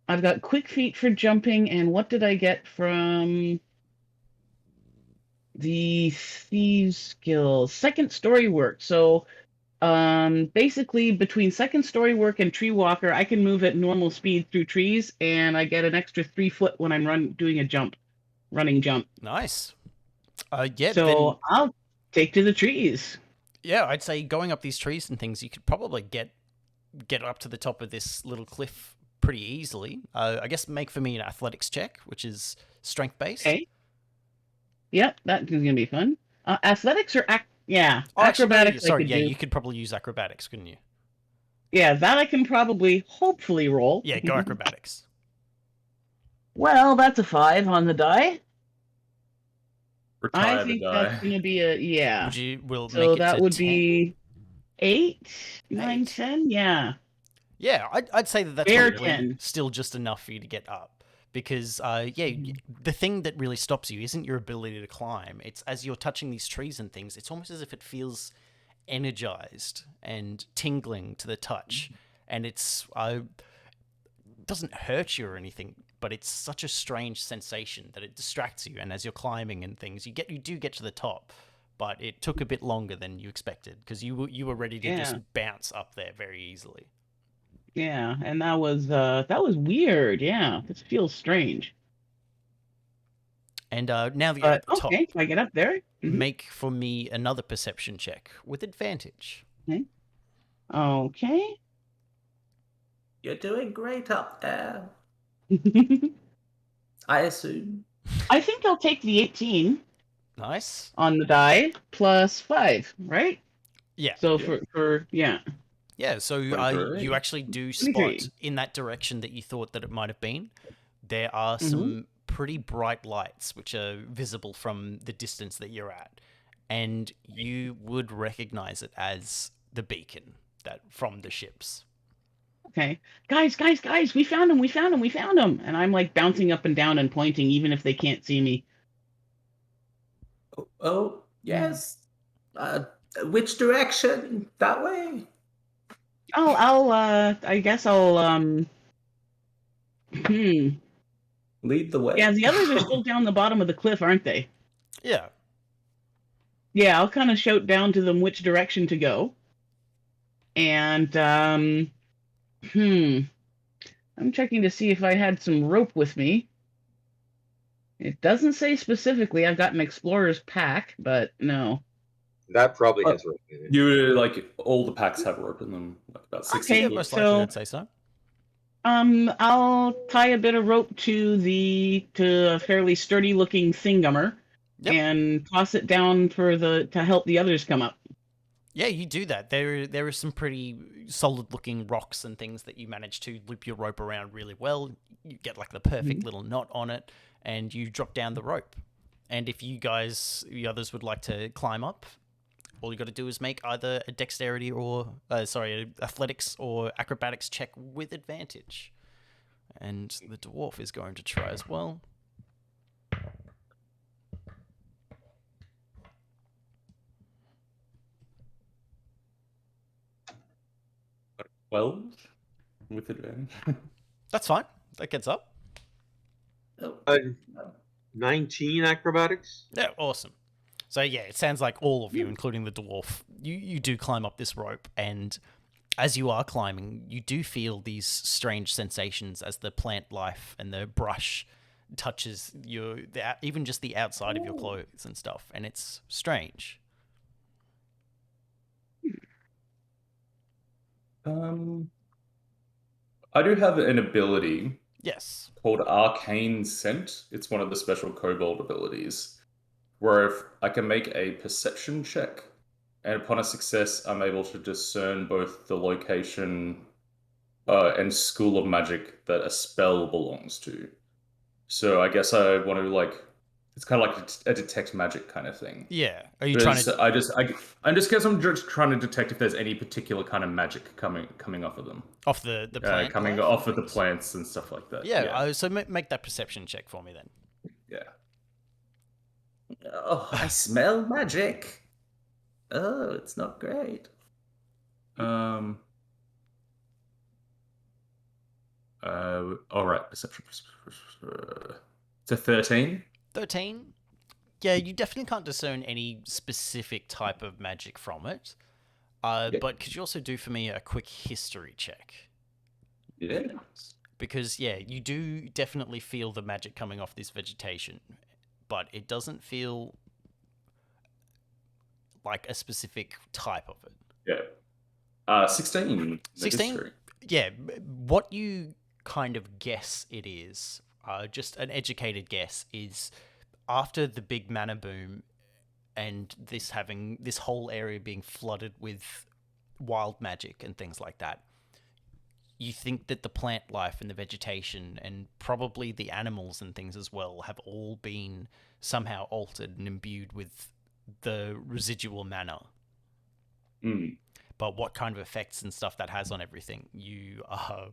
I've got quick feet for jumping, and what did I get from the thieves skill? Second story work. So basically between second story work and tree walker, I can move at normal speed through trees, and I get an extra 3 foot when I'm doing a running jump. Nice. Yeah. So I'll take to the trees. Yeah, I'd say going up these trees and things, you could probably get up to the top of this little cliff pretty easily. I guess make for me an athletics check, which is strength-based. Okay. Yep, that is going to be fun. Athletics or acrobatics? Actually, sorry, do. You could probably use acrobatics, couldn't you? Yeah, that I can probably, hopefully roll. Yeah, go acrobatics. Well, that's a 5 on the die. Retire I think the die. that's going to be a, yeah. We'll So make it that to would 10. be 8, 9, 8. 10, yeah. Yeah, I'd say that's Fair probably 10. still just enough for you to get up. Because, the thing that really stops you isn't your ability to climb. It's as you're touching these trees and things, it's almost as if it feels energized and tingling to the touch. And it doesn't hurt you or anything, but it's such a strange sensation that it distracts you. And as you're climbing and things, you do get to the top, but it took a bit longer than you expected because you were ready to just bounce up there very easily. Yeah, and that was weird. Yeah, this feels strange. And now that you're at the top, okay, can I get up there? Make for me another perception check with advantage. Okay. You're doing great up there. I assume. I think I'll take the 18. Nice. On the die plus 5, right? Yeah. So for yeah. Yeah, so you actually do spot in that direction that you thought that it might have been. There are some pretty bright lights which are visible from the distance that you're at, and you would recognize it as the beacon that from the ships. Okay, guys, we found him! And I'm like bouncing up and down and pointing, even if they can't see me. Oh yes. Which direction? That way? I guess I'll Lead the way. Yeah, the others are still down the bottom of the cliff, aren't they? Yeah. Yeah, I'll kind of shout down to them which direction to go. And I'm checking to see if I had some rope with me. It doesn't say specifically. I've got an explorer's pack, but no. That probably has rope in it. You like all the packs have rope in them, like about 60. Okay, most likely I'd say so. I'll tie a bit of rope to a fairly sturdy looking thingummer and toss it down to help the others come up. Yeah, you do that. There are some pretty solid looking rocks and things that you manage to loop your rope around really well. You get like the perfect little knot on it, and you drop down the rope. And if the others would like to climb up, all you got to do is make either a dexterity or athletics or acrobatics check with advantage. And the dwarf is going to try as well. 12 with advantage. That's fine. That gets up. 19 acrobatics. Yeah, awesome. So yeah, it sounds like all of you, including the dwarf, you do climb up this rope, and as you are climbing, you do feel these strange sensations as the plant life and the brush touches even just the outside of your clothes and stuff, and it's strange. I do have an ability. Yes. Called Arcane Scent. It's one of the special kobold abilities, where if I can make a perception check, and upon a success, I'm able to discern both the location and school of magic that a spell belongs to. So I guess I want to it's kind of like a detect magic kind of thing. Yeah. Are you trying to? I'm just trying to detect if there's any particular kind of magic coming off of them. Off the plant. Coming off of the plants and stuff like that. Yeah. So make that perception check for me then. Yeah. Oh, I smell magic. Oh, it's not great. All right. Perception. It's a 13. 13? Yeah, you definitely can't discern any specific type of magic from it. But could you also do for me a quick history check? Yeah. Because, you do definitely feel the magic coming off this vegetation, but it doesn't feel like a specific type of it. Yeah. 16. 16? Yeah, what you kind of guess it is, just an educated guess, is after the big mana boom and this whole area being flooded with wild magic and things like that, you think that the plant life and the vegetation and probably the animals and things as well have all been somehow altered and imbued with the residual mana. But what kind of effects and stuff that has on everything, you are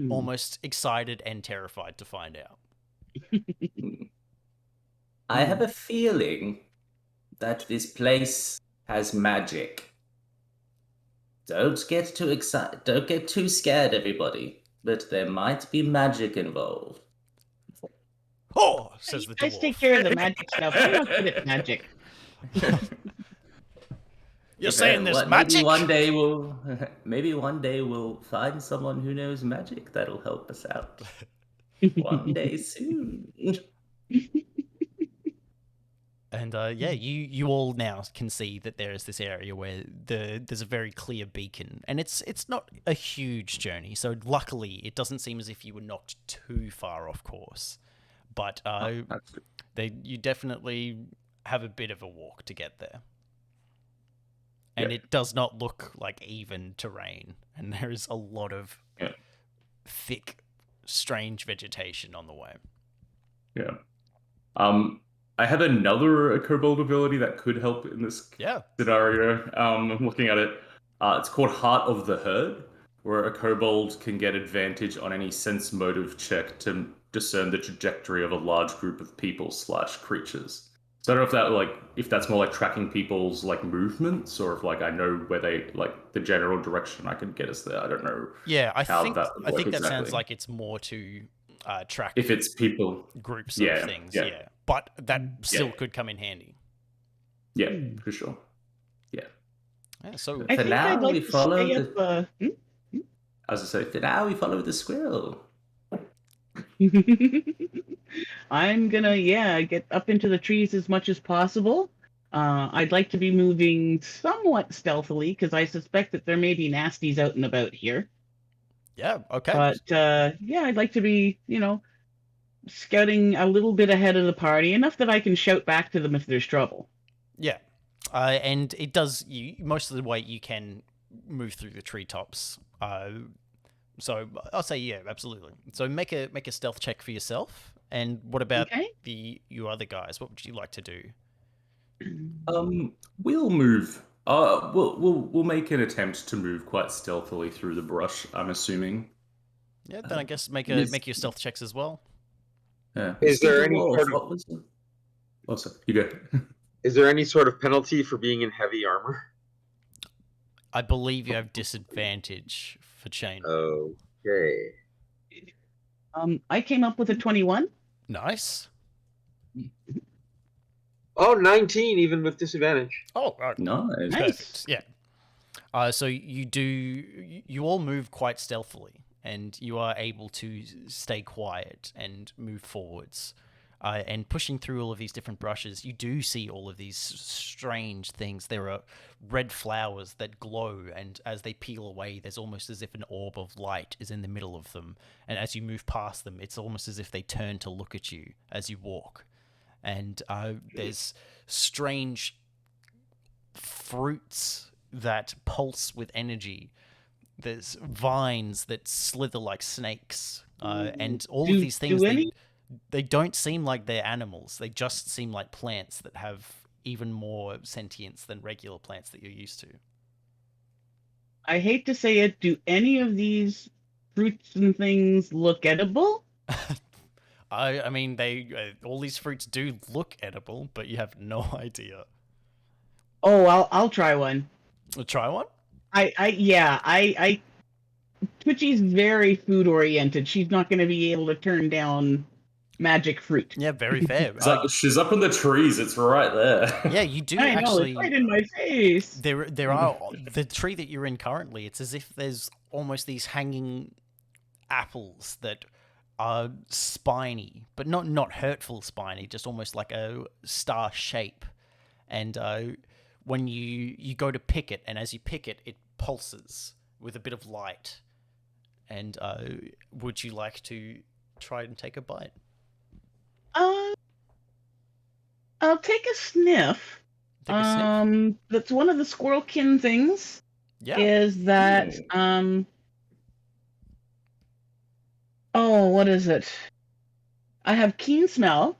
almost excited and terrified to find out. I have a feeling that this place has magic. Don't get too excited. Don't get too scared, everybody. but there might be magic involved. Oh, says You the guys dwarf. take care of the magic stuff. I'm not good at magic. You're saying there's Maybe magic? maybe one day we'll find someone who knows magic that'll help us out. One day soon. And yeah, you all now can see that there is this area where there's a very clear beacon, and it's not a huge journey. So luckily, it doesn't seem as if you were knocked too far off course. But you definitely have a bit of a walk to get there, and it does not look like even terrain, and there is a lot of thick, strange vegetation on the way. Yeah. I have another kobold ability that could help in this scenario. I'm looking at it. It's called Heart of the Herd, where a kobold can get advantage on any sense motive check to discern the trajectory of a large group of people / creatures. So I don't know if that's more like tracking people's movements, or if I know where they the general direction I can get us there. I don't know. Yeah, I think that exactly. sounds like it's more to track if it's people groups of things. Yeah. But that still could come in handy. Yeah, for sure. Yeah. So I think I'd like to stay up. As I say, for now we follow the squirrel. I'm gonna get up into the trees as much as possible. I'd like to be moving somewhat stealthily because I suspect that there may be nasties out and about here. Yeah, okay. But I'd like to be, scouting a little bit ahead of the party, enough that I can shout back to them if there's trouble. Yeah, and it does. Most of the way you can move through the treetops. So I'll say absolutely. So make a stealth check for yourself. And what about you other guys? What would you like to do? We'll move. We'll make an attempt to move quite stealthily through the brush, I'm assuming. Yeah, then I guess make your stealth checks as well. Yeah. Is there any sort of... Oh, sorry. You go. Is there any sort of penalty for being in heavy armor? I believe you have disadvantage for chain. Okay. I came up with a 21. Nice. Oh, 19, even with disadvantage. Oh, right. Nice. Perfect. Yeah. So you all move quite stealthily, and you are able to stay quiet and move forwards. And pushing through all of these different brushes, you do see all of these strange things. There are red flowers that glow, and as they peel away, there's almost as if an orb of light is in the middle of them. And as you move past them, it's almost as if they turn to look at you as you walk. And there's strange fruits that pulse with energy. There's vines that slither like snakes. And all of these things... They don't seem like they're animals. They just seem like plants that have even more sentience than regular plants that you're used to. I hate to say it, do any of these fruits and things look edible? I mean, all these fruits do look edible, but you have no idea. Oh, I'll try one. Try one? I Twitchy's very food oriented. She's not going to be able to turn down magic fruit. Yeah, very fair. She's up in the trees. It's right there. Yeah, you do I know, it's right in my face. There are the tree that you're in currently. It's as if there's almost these hanging apples that are spiny, but not hurtful spiny. Just almost like a star shape. And when you go to pick it, and as you pick it, it pulses with a bit of light. And would you like to try and take a bite? I'll take a sniff. That's one of the squirrelkin things. Yeah. Is that what is it? I have keen smell,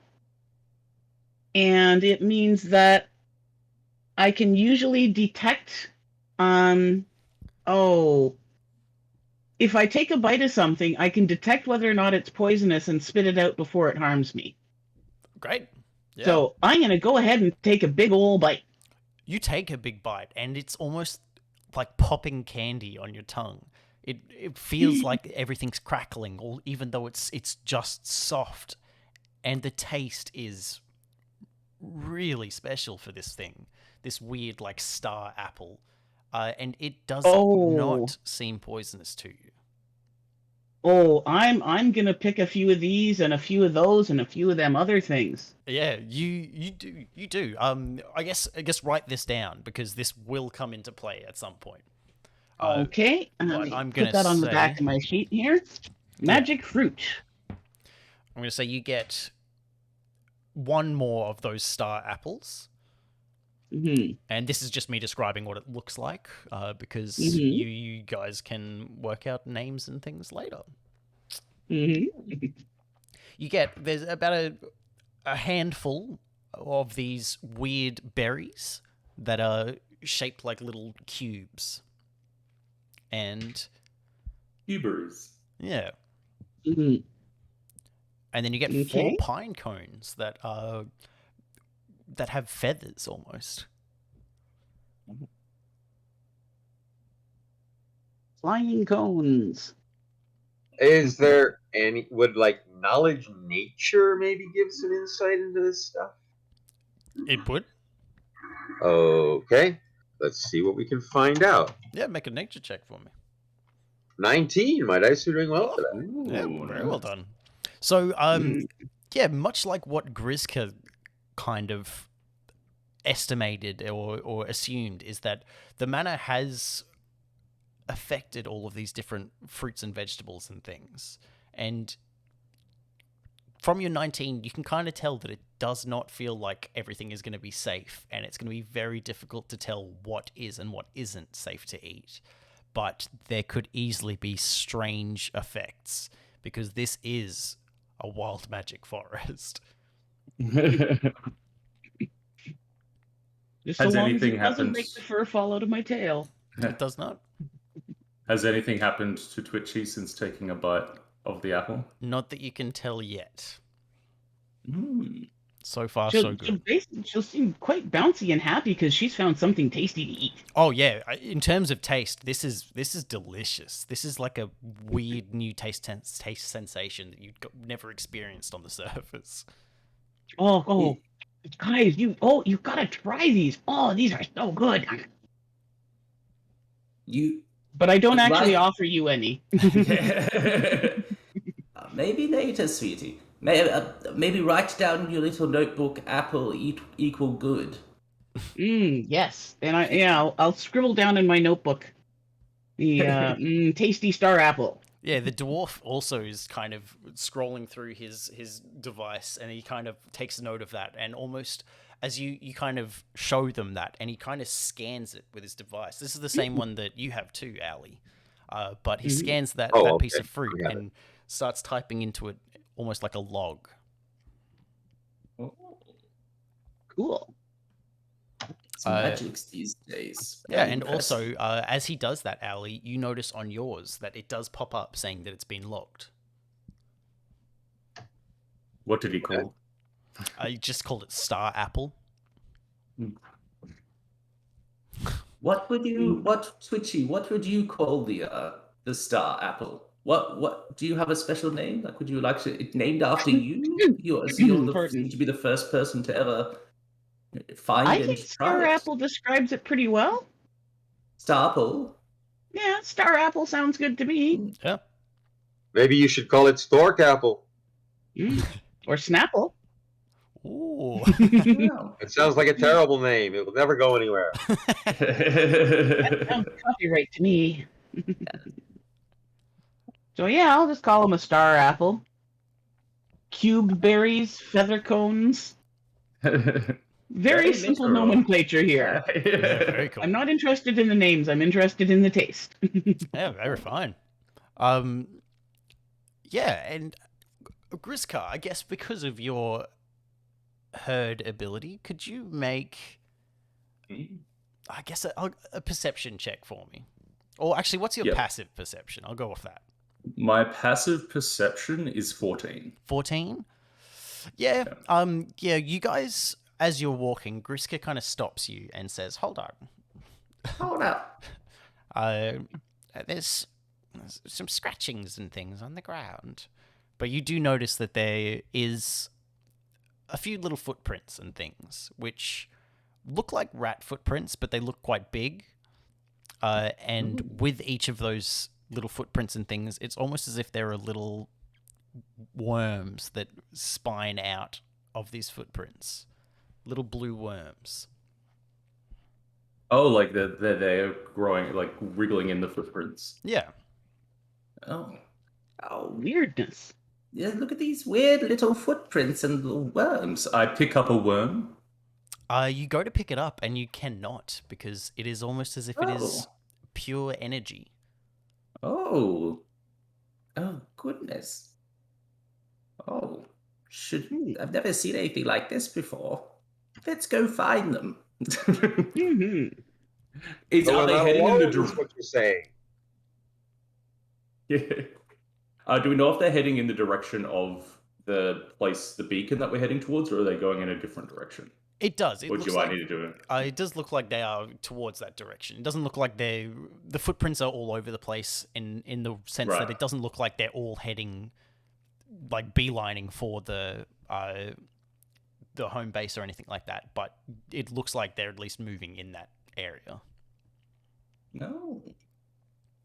and it means that I can usually detect if I take a bite of something, I can detect whether or not it's poisonous and spit it out before it harms me. Great. Yeah. So I'm going to go ahead and take a big ol' bite. You take a big bite, and it's almost like popping candy on your tongue. It feels like everything's crackling, or even though it's just soft, and the taste is really special for this thing, this weird like star apple, and it does not seem poisonous to you. Oh, I'm gonna pick a few of these and a few of those and a few of them other things. Yeah, you do. I guess write this down because this will come into play at some point. Okay, what I'm gonna put that on the say- back of my sheet here. Magic fruit. I'm gonna say you get one more of those star apples. And this is just me describing what it looks like, because you guys can work out names and things later. You get, there's about a handful of these weird berries that are shaped like little cubes. And Ubers. yeah. Mhm. And then you get Okay. 4 pine cones that have feathers almost. Flying cones. Is there any would like knowledge nature maybe give some insight into this stuff? It would. Okay, let's see what we can find out. Yeah, make a nature check for me. 19. My dice are doing well today. Ooh, Yeah, very well nice. done. So, yeah, much like what Grizka kind of estimated or assumed, is that the mana has affected all of these different fruits and vegetables and things. And from your 19, you can kind of tell that it does not feel like everything is going to be safe, and it's going to be very difficult to tell what is and what isn't safe to eat. But there could easily be strange effects, because this is a wild magic forest. Just Has so long as anything it doesn't make happened- the fur fall out of my tail. It does not. Has anything happened to Twitchy since taking a bite of the apple? Not that you can tell yet. Mm. So far, so good. She'll seem quite bouncy and happy because she's found something tasty to eat. Oh yeah, in terms of taste, this is delicious. This is like a weird new taste sensation that you've never experienced on the surface. Oh, guys, you've got to try these. Oh, these are so good. But I don't actually offer you any. Maybe later, sweetie. Maybe write down in your little notebook, apple equal good. Yes, and I'll scribble down in my notebook the tasty star apple. Yeah, the dwarf also is kind of scrolling through his device, and he kind of takes note of that, and almost as you kind of show them that, and he kind of scans it with his device. This is the same one that you have too, Ali. But he scans that piece of fruit and starts typing into it almost like a log. Cool. It's magics these days. Yeah, Very and impressive. also, as he does that, Ali, you notice on yours that it does pop up saying that it's been logged. What did he call? I just called it Star Apple. Twitchy? What would you call the star apple? What do you have a special name? Like, would you like it named after you? You're Pardon. to be the first person to ever find I and think try star it. apple describes it pretty well. Star apple. Yeah, star apple sounds good to me. Yeah. Maybe you should call it Stork Apple. Or Snapple. Ooh. Wow. It sounds like a terrible name. It will never go anywhere. That sounds copyright to me. So yeah, I'll just call them a star apple. Cube berries, feather cones. Very simple literal. nomenclature here. Very cool. I'm not interested in the names. I'm interested in the taste. Yeah, very fine. Yeah, and Grizka, I guess because of your herd ability, could you make, I guess, a perception check for me? Or actually, what's your Yep. passive perception? I'll go off that. My passive perception is 14. 14? Yeah, you guys, as you're walking, Grizka kind of stops you and says, hold on. Hold up. There's some scratchings and things on the ground. But you do notice that there is a few little footprints and things, which look like rat footprints, but they look quite big. And with each of those little footprints and things, it's almost as if there are little worms that spine out of these footprints. Little blue worms. Oh, like they're growing, like wriggling in the footprints. Yeah. Oh. Weirdness. Yeah, look at these weird little footprints and the worms. I pick up a worm. You go to pick it up and you cannot, because it is almost as if it is pure energy. Oh. Oh, goodness. Oh. I've never seen anything like this before. Let's go find them. Mm-hmm. Are they heading in the is what you're saying? Yeah. Do we know if they're heading in the direction of the beacon that we're heading towards, or are they going in a different direction? It does. It What looks do I like, need to do? it does look like they are towards that direction. It doesn't look like the footprints are all over the place in the sense that it doesn't look like they're all heading, like beelining for the home base or anything like that. But it looks like they're at least moving in that area. No.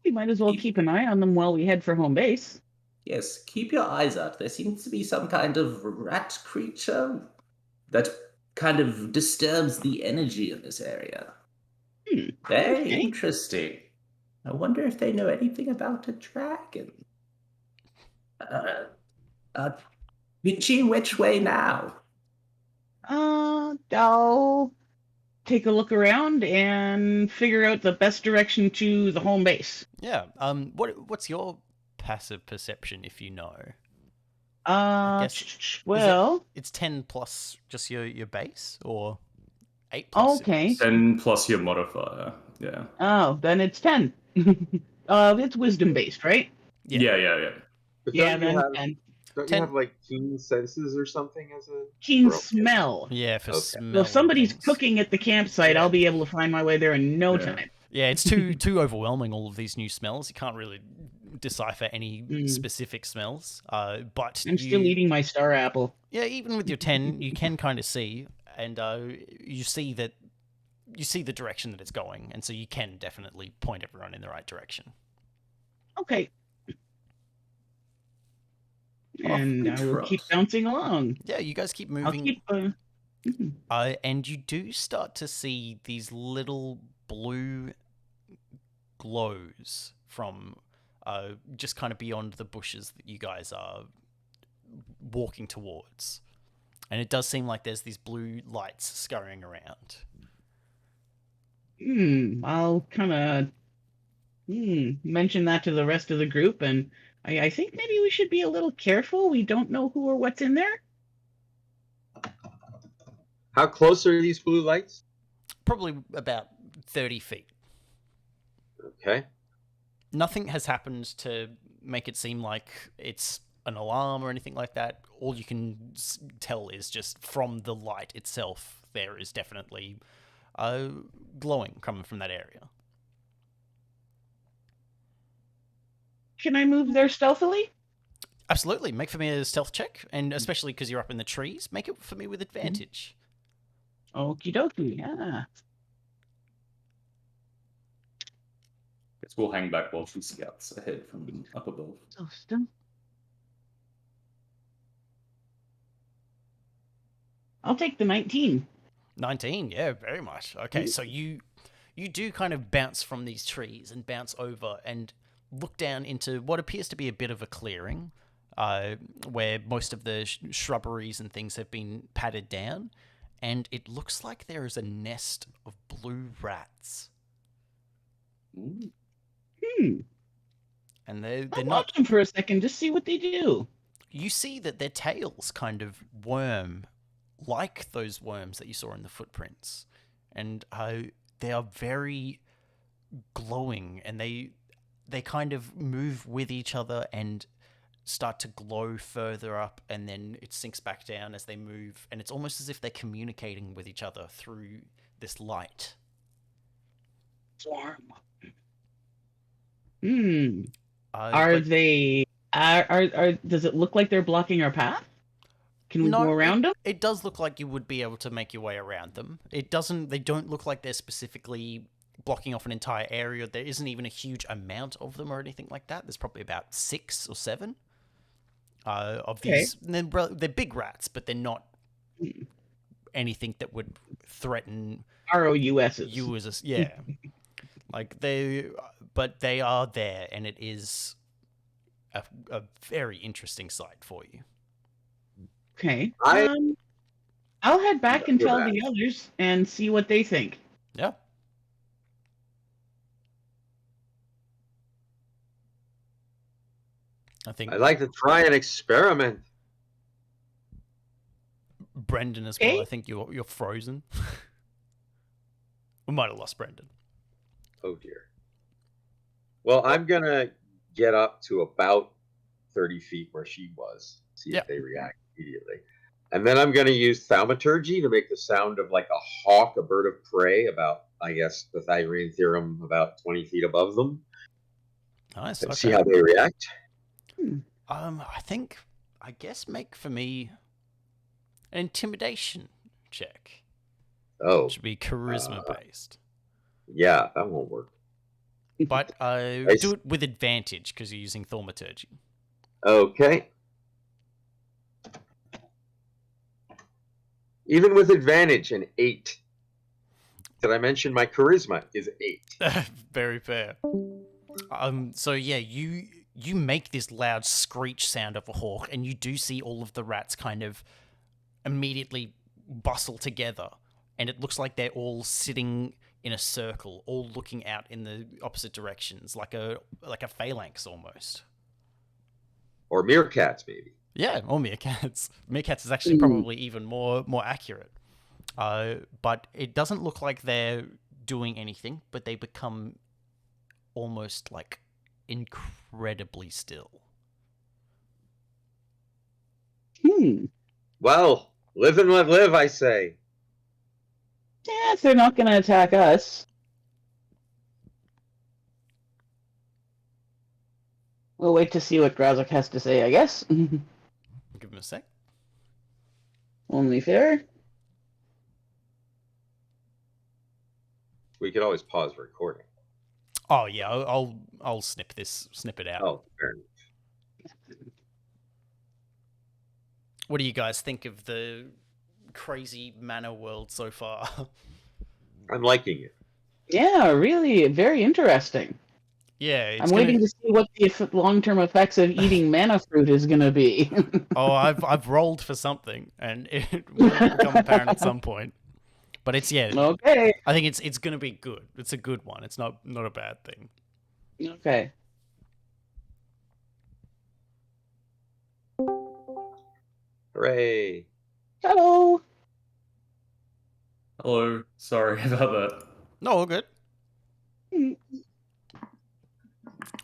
We might as well keep an eye on them while we head for home base. Yes, keep your eyes out. There seems to be some kind of rat creature that kind of disturbs the energy in this area. Very interesting. I wonder if they know anything about a dragon. Richie, which way now? I'll take a look around and figure out the best direction to the home base. Yeah. What's your passive perception, if you know? Well, it's 10 plus just your base, or 8 plus? Okay. 10 plus your modifier. Yeah. Oh, then it's 10. It's wisdom based, right? Yeah. But Yeah, don't you then have, 10. don't you have like keen senses or something as a Keen rope? smell. Yeah, for Okay. smell. So if somebody's things. cooking at the campsite, I'll be able to find my way there in no time. Yeah, it's too overwhelming, all of these new smells. You can't really decipher any specific smells. But I'm still eating my star apple. Yeah, even with your 10, you can kind of see, and you see the direction that it's going, and so you can definitely point everyone in the right direction. Okay. And I will keep bouncing along. Yeah, you guys keep moving. I'll keep. And you do start to see these little blue glows from just kind of beyond the bushes that you guys are walking towards. And it does seem like there's these blue lights scurrying around. I'll kind of mention that to the rest of the group, and I think maybe we should be a little careful. We don't know who or what's in there. How close are these blue lights? Probably about 30 feet. Okay. Nothing has happened to make it seem like it's an alarm or anything like that. All you can tell is just from the light itself, there is definitely glowing coming from that area. Can I move there stealthily? Absolutely. Make for me a stealth check, and especially because you're up in the trees, make it for me with advantage. Okie dokie, yeah. Guess we'll hang back while she scouts ahead from up above. So still. I'll take the 19. 19, yeah, very much. Okay, so you do kind of bounce from these trees and bounce over and look down into what appears to be a bit of a clearing, where most of the shrubberies and things have been patted down, and it looks like there is a nest of blue rats. And they're I'll not. watch them for a second to see what they do. You see that their tails kind of worm like those worms that you saw in the footprints, and they are very glowing, and they kind of move with each other and start to glow further up, and then it sinks back down as they move, and it's almost as if they're communicating with each other through this light. Swarm. Are they? Are? Does it look like they're blocking our path? Can we go around them? It does look like you would be able to make your way around them. It doesn't. They don't look like they're specifically blocking off an entire area. There isn't even a huge amount of them or anything like that. There's probably about 6 or 7 of these. They're big rats, but they're not anything that would threaten ROUSs. you as like but they are there, and it is a very interesting sight for you. Okay. I'll head back and tell the others and see what they think. Yeah. I think I'd like to try an experiment. Brendan as well. I think you're frozen. We might have lost Brendan. Oh dear. Well, I'm gonna get up to about 30 feet where she was. See if they react immediately. And then I'm going to use thaumaturgy to make the sound of like a hawk, a bird of prey, about, I guess, the Pythagorean theorem, about 20 feet above them. Nice. And see how they react. I guess make for me an intimidation check. Oh. It should be charisma based. Yeah, that won't work. But do it with advantage because you're using thaumaturgy. Okay. Even with advantage, an 8. Did I mention my charisma is 8? Very fair. So yeah, you make this loud screech sound of a hawk, and you do see all of the rats kind of immediately bustle together, and it looks like they're all sitting in a circle, all looking out in the opposite directions, like a phalanx almost. Or meerkats, maybe. Yeah, or meerkats. Meerkats is actually probably even more accurate. But it doesn't look like they're doing anything, but they become almost like incredibly still. Well, live and let live, I say. Yeah, if they're not going to attack us. We'll wait to see what Grazok has to say, I guess. Give him a sec. Only fair. We could always pause recording. Oh yeah, I'll snip it out. Oh, fair enough. What do you guys think of the crazy manor world so far? I'm liking it. Yeah, really, very interesting. Yeah, I'm waiting to see what the long-term effects of eating mana fruit is going to be. Oh, I've rolled for something, and it will become apparent at some point. But it's okay. I think it's going to be good. It's a good one. It's not a bad thing. Okay. Hooray! Hello. Hello. Sorry about that. No, all good.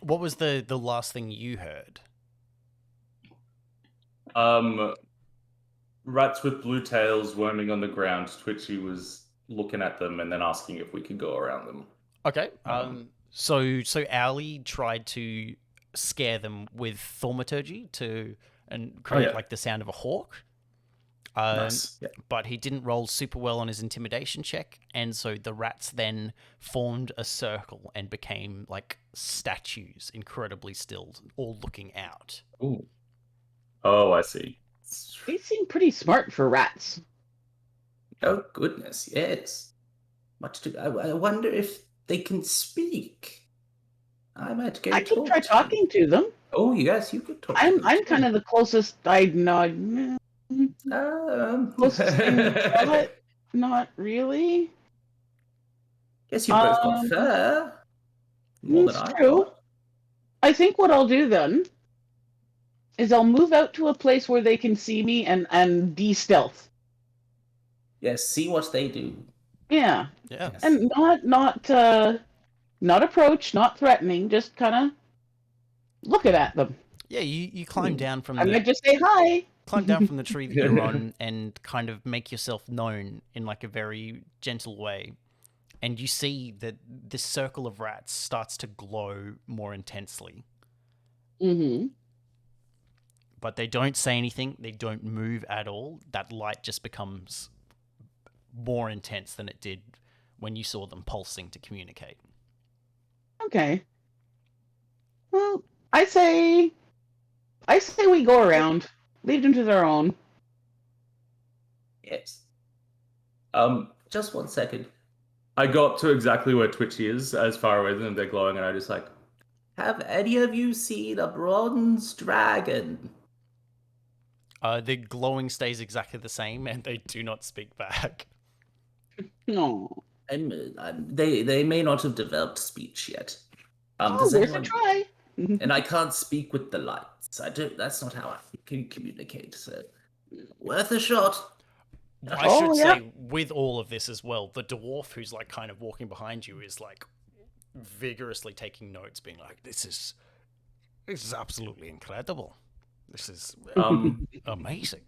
What was the last thing you heard? Rats with blue tails worming on the ground. Twitchy was looking at them and then asking if we could go around them. Okay. So Owly tried to scare them with thaumaturgy and create like the sound of a hawk. Nice. Yeah. But he didn't roll super well on his intimidation check, and so the rats then formed a circle and became like statues, incredibly still, all looking out. Ooh. Oh, I see. They seem pretty smart for rats. Oh goodness, yes. I wonder if they can speak. I might go. I could try talking to them. Oh yes, you could talk. I'm kind of the closest. Closest thing, not really. Yes, you both got fur. More than I true. got. I think what I'll do then is I'll move out to a place where they can see me and de-stealth. Yes, see what they do. Yeah. Yeah. And not approach, not threatening, just kind of looking at them. Yeah, you climb down from I might just say hi. Climb down from the tree that you're on and kind of make yourself known in like a very gentle way. And you see that this circle of rats starts to glow more intensely. Mm-hmm. But they don't say anything. They don't move at all. That light just becomes more intense than it did when you saw them pulsing to communicate. Okay. Well, I say we go around, leave them to their own. Yes. Just 1 second. I got to exactly where Twitchy is, as far away as them, they're glowing, and I just like, Have any of you seen a bronze dragon? The glowing stays exactly the same, and they do not speak back. No. And they may not have developed speech yet. Worth a try. And I can't speak with the lights. I don't. That's not how I can communicate. So, worth a shot. I should say, with all of this as well, the dwarf who's like kind of walking behind you is like vigorously taking notes, being like, "This is absolutely incredible. This is amazing."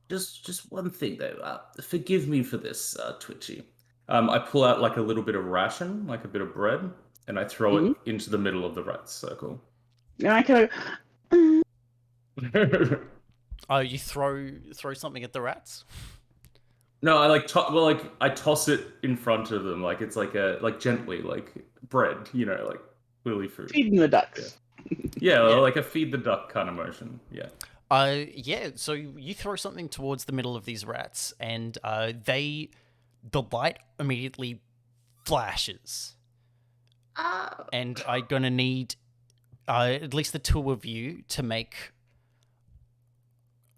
Just one thing though. Forgive me for this, Twitchy. I pull out like a little bit of ration, like a bit of bread, and I throw it into the middle of the rat circle. And I kind of. You throw something at the rats? No, I like I toss it in front of them, like it's like gently, like bread, like lily food. Feeding the ducks. Yeah, like a feed the duck kind of motion. Yeah. So you throw something towards the middle of these rats, and the light immediately flashes. And I'm gonna need at least the two of you to make,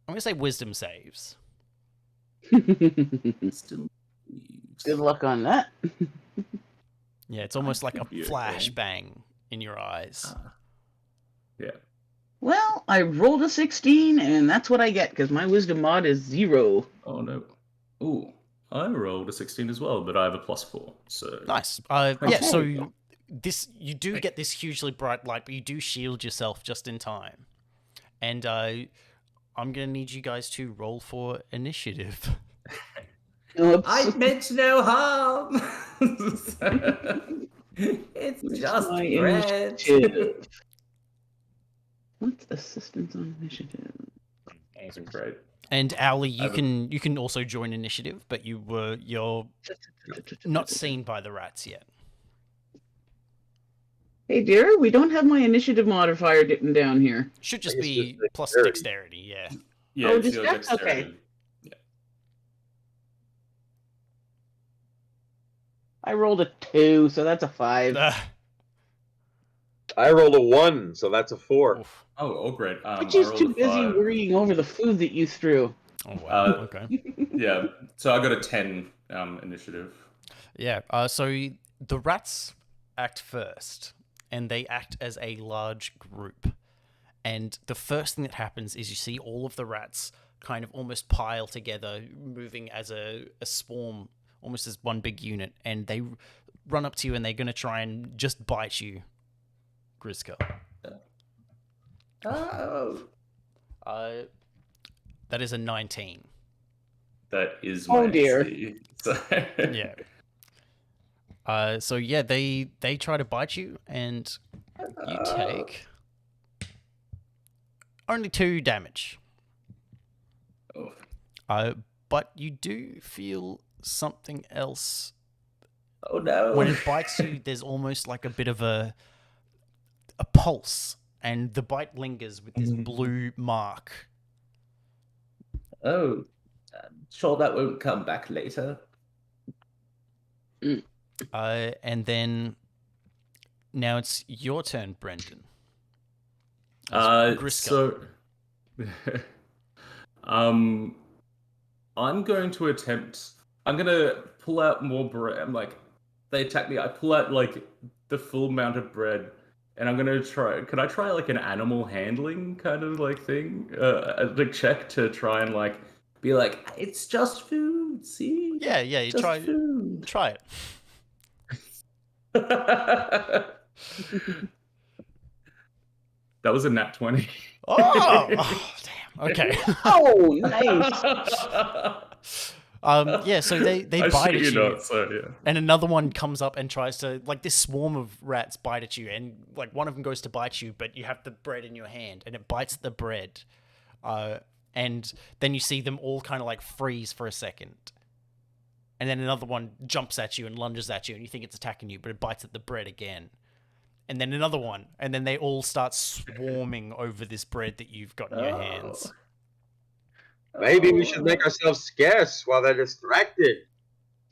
I'm gonna say, wisdom saves. Good luck on that. Yeah, it's almost like a flashbang in your eyes. Yeah. Well, I rolled a 16, and that's what I get, because my wisdom mod is 0. Oh, no. Ooh, I rolled a 16 as well, but I have a +4, so... Nice. So you do get this hugely bright light, but you do shield yourself just in time. And I'm going to need you guys to roll for initiative. Oops. I meant no harm. It's just my bread. initiative? What's assistance on initiative? That's great. And Owly, you can also join initiative, but you're not seen by the rats yet. Hey dear, we don't have my initiative modifier written down here. Should just be plus dexterity, yeah. Yeah, Oh, it's just your that? dexterity. Okay. I rolled a 2, so that's a 5. I rolled a 1, so that's a 4. Oof. Oh, great. Which is I rolled too a busy 5. worrying over the food that you threw. Oh, wow. Okay. Yeah, so I got a 10 initiative. Yeah, so the rats act first, and they act as a large group. And the first thing that happens is you see all of the rats kind of almost pile together, moving as a swarm, almost as one big unit, and they run up to you and they're going to try and just bite you, Grizka. Oh. That is a 19. That is my Oh, dear. AC. So... Yeah. So yeah, they try to bite you, and you take only 2 damage. Oh. But you do feel something else. Oh no. When it bites you, there's almost like a bit of a pulse, and the bite lingers with this blue mark. Oh. I'm sure that won't come back later. And then now it's your turn, Brendan. Grizka. So, I'm going to attempt. I'm gonna pull out more bread. I'm like, they attack me. I pull out like the full amount of bread, and I'm gonna try. Could I try like an animal handling kind of like thing? Like check to try and like be like, it's just food. See? Yeah. You Just try food. try it. That was a nat 20. Oh, damn. Okay. Oh, nice. Yeah, so they I bite shit at you you, not, so yeah. and another one comes up and tries to, like, this swarm of rats bite at you, and like one of them goes to bite you, but you have the bread in your hand, and it bites the bread, and then you see them all kind of like freeze for a second, and then another one jumps at you and lunges at you, and you think it's attacking you, but it bites at the bread again, and then another one, and then they all start swarming over this bread that you've got in your hands. Maybe we should make ourselves scarce while they're distracted.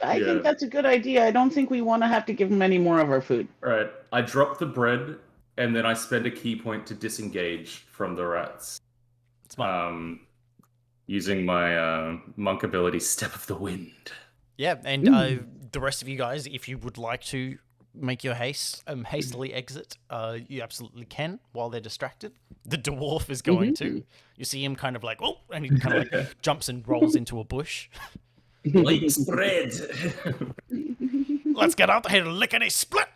I think that's a good idea. I don't think we want to have to give them any more of our food. Alright, I drop the bread, and then I spend a key point to disengage from the rats. Using my monk ability, Step of the Wind. Yeah, and the rest of you guys, if you would like to make your hastily exit, you absolutely can while they're distracted. The dwarf is going to. You see him kind of like, oh, and he kind of like jumps and rolls into a bush. Like spread. Let's get out here, lickety split.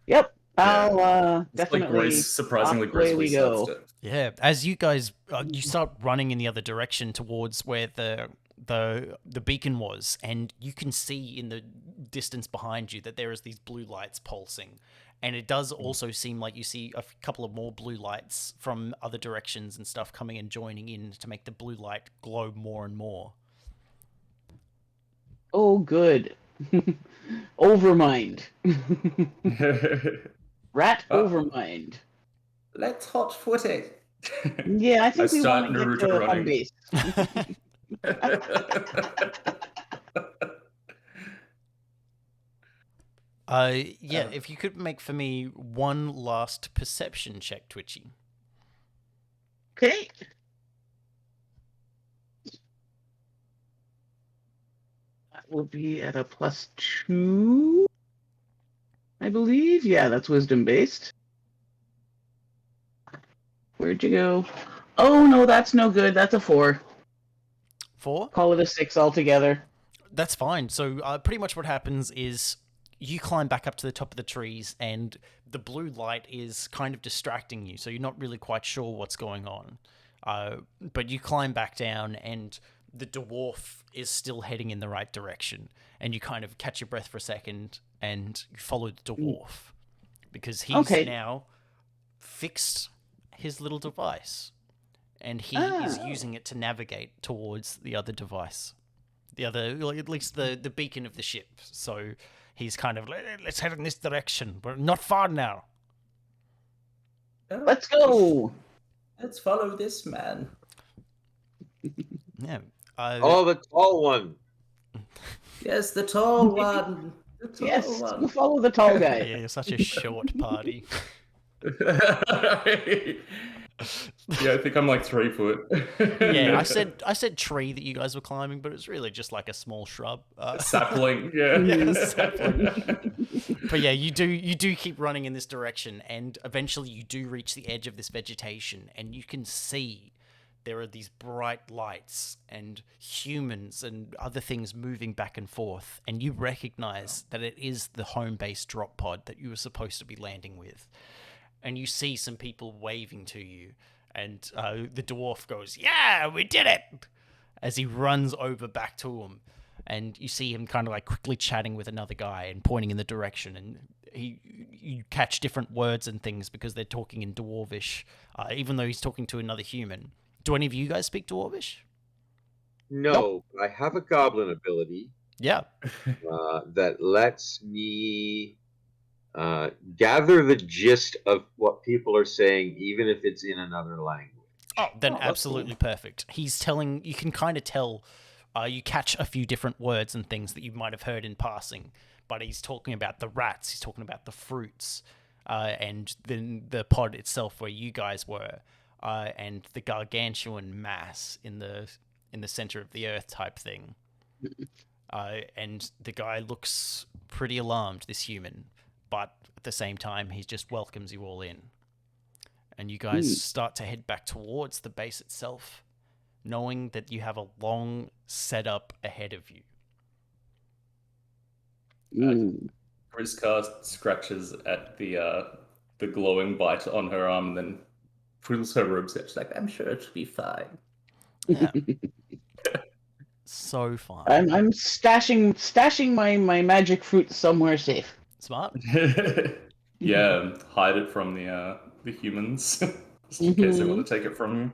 Yep, I'll It's like definitely. surprisingly away gracefully we go. sidestepped. Yeah, as you guys you start running in the other direction towards where the beacon was, and you can see in the distance behind you that there is these blue lights pulsing, and it does also seem like you see a couple of more blue lights from other directions and stuff coming and joining in to make the blue light glow more and more. Oh, good. Overmind. Rat overmind. Let's hot foot it. Yeah, I think we start want to get Naruto to home running. base. Yeah, if you could make for me one last perception check, Twitchy. Okay. That will be at a +2, I believe. Yeah, that's wisdom based. Where'd you go? Oh, no, that's no good. That's a 4. 4? Call it a 6 altogether. That's fine. So pretty much what happens is you climb back up to the top of the trees, and the blue light is kind of distracting you, so you're not really quite sure what's going on. But you climb back down, and the dwarf is still heading in the right direction, and you kind of catch your breath for a second, and you follow the dwarf, because he's now fixed his little device, and he is using it to navigate towards the other device. The other, at least the beacon of the ship. So he's kind of, let's head in this direction. We're not far now. Let's go. Let's follow this man. Yeah. The tall one. Yes, the tall one. The tall Yes, one. we'll follow the tall guy. Yeah, you're such a short party. Yeah, I think I'm like 3 foot. Yeah, I said tree that you guys were climbing, but it's really just like a small shrub. Sapling, yeah. Yeah, sapling. But yeah, you do keep running in this direction, and eventually you do reach the edge of this vegetation, and you can see there are these bright lights and humans and other things moving back and forth, and you recognize that it is the home base drop pod that you were supposed to be landing with. And you see some people waving to you, and the dwarf goes, "Yeah, we did it!" as he runs over back to him, and you see him kind of like quickly chatting with another guy and pointing in the direction, and you catch different words and things because they're talking in Dwarvish, even though he's talking to another human. Do any of you guys speak Dwarvish? No, I have a goblin ability. Yeah. That lets me gather the gist of what people are saying, even if it's in another language. Oh, then absolutely perfect. He's telling, you can kind of tell, you catch a few different words and things that you might have heard in passing, but he's talking about the rats, he's talking about the fruits, and then the pod itself where you guys were, and the gargantuan mass in the center of the earth type thing. And the guy looks pretty alarmed, this human, but at the same time, he just welcomes you all in. And you guys start to head back towards the base itself, knowing that you have a long setup ahead of you. Grizka scratches at the glowing bite on her arm and then twiddles her ribs. She's like, I'm sure it'll be fine. Yeah. So fun. I'm stashing my magic fruit somewhere safe. Smart. Yeah, hide it from the humans, just in case they want to take it from you.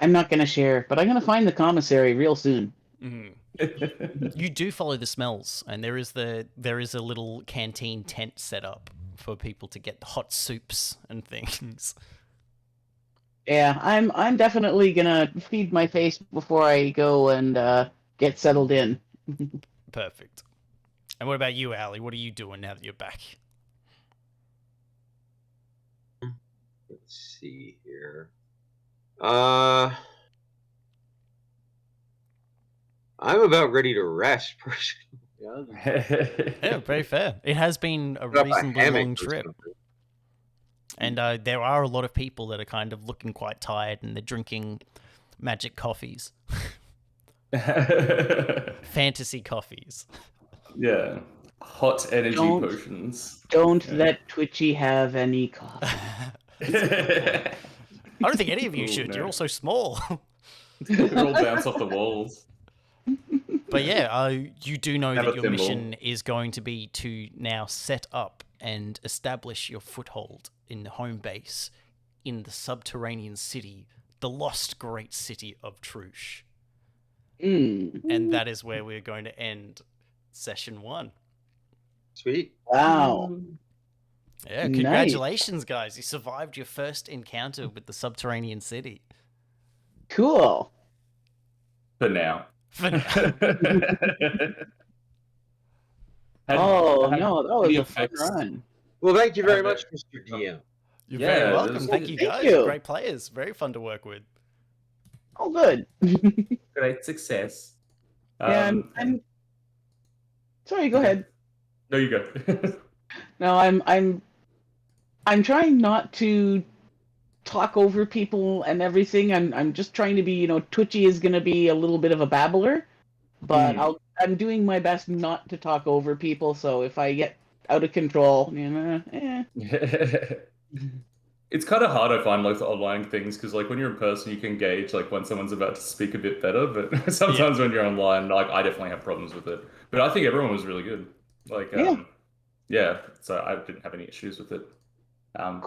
I'm not gonna share, but I'm gonna find the commissary real soon. You do follow the smells, and there is a little canteen tent set up for people to get hot soups and things. Yeah, I'm definitely gonna feed my face before I go and get settled in. Perfect. And what about you, Allie? What are you doing now that you're back? Let's see here. I'm about ready to rest, personally. Yeah, very fair. It has been a Put up reasonably hammock long or trip. something. And there are a lot of people that are kind of looking quite tired and they're drinking magic coffees. Fantasy coffees. Yeah. Hot energy potions. Don't let Twitchy have any coffee. I don't think any of you should. No. You're all so small. They all bounce off the walls. But yeah, you do know Have that a your thimble. mission is going to be to now set up and establish your foothold in the home base in the subterranean city, the lost great city of Trush. And that is where we're going to end session 1. Sweet. Wow. Yeah, Nice. congratulations, guys. You survived your first encounter with the subterranean city. Cool. For now. For now. No, that was any a fun effects? run. Well, thank you very Have much, it. Mr. DM. You're Yeah, very that welcome. was- Thank you, Thank guys. you. You're great players. Very fun to work with. Oh, good. Great success. Yeah, I'm sorry. Go ahead. No, you go. No, I'm trying not to talk over people and everything. I'm just trying to be, Twitchy is gonna be a little bit of a babbler, but I'm doing my best not to talk over people. So if I get out of control, It's kind of hard, I find, like the online things, because like when you're in person, you can gauge like when someone's about to speak a bit better. But sometimes when you're online, like I definitely have problems with it. But I think everyone was really good. Like, yeah. So I didn't have any issues with it. Cool.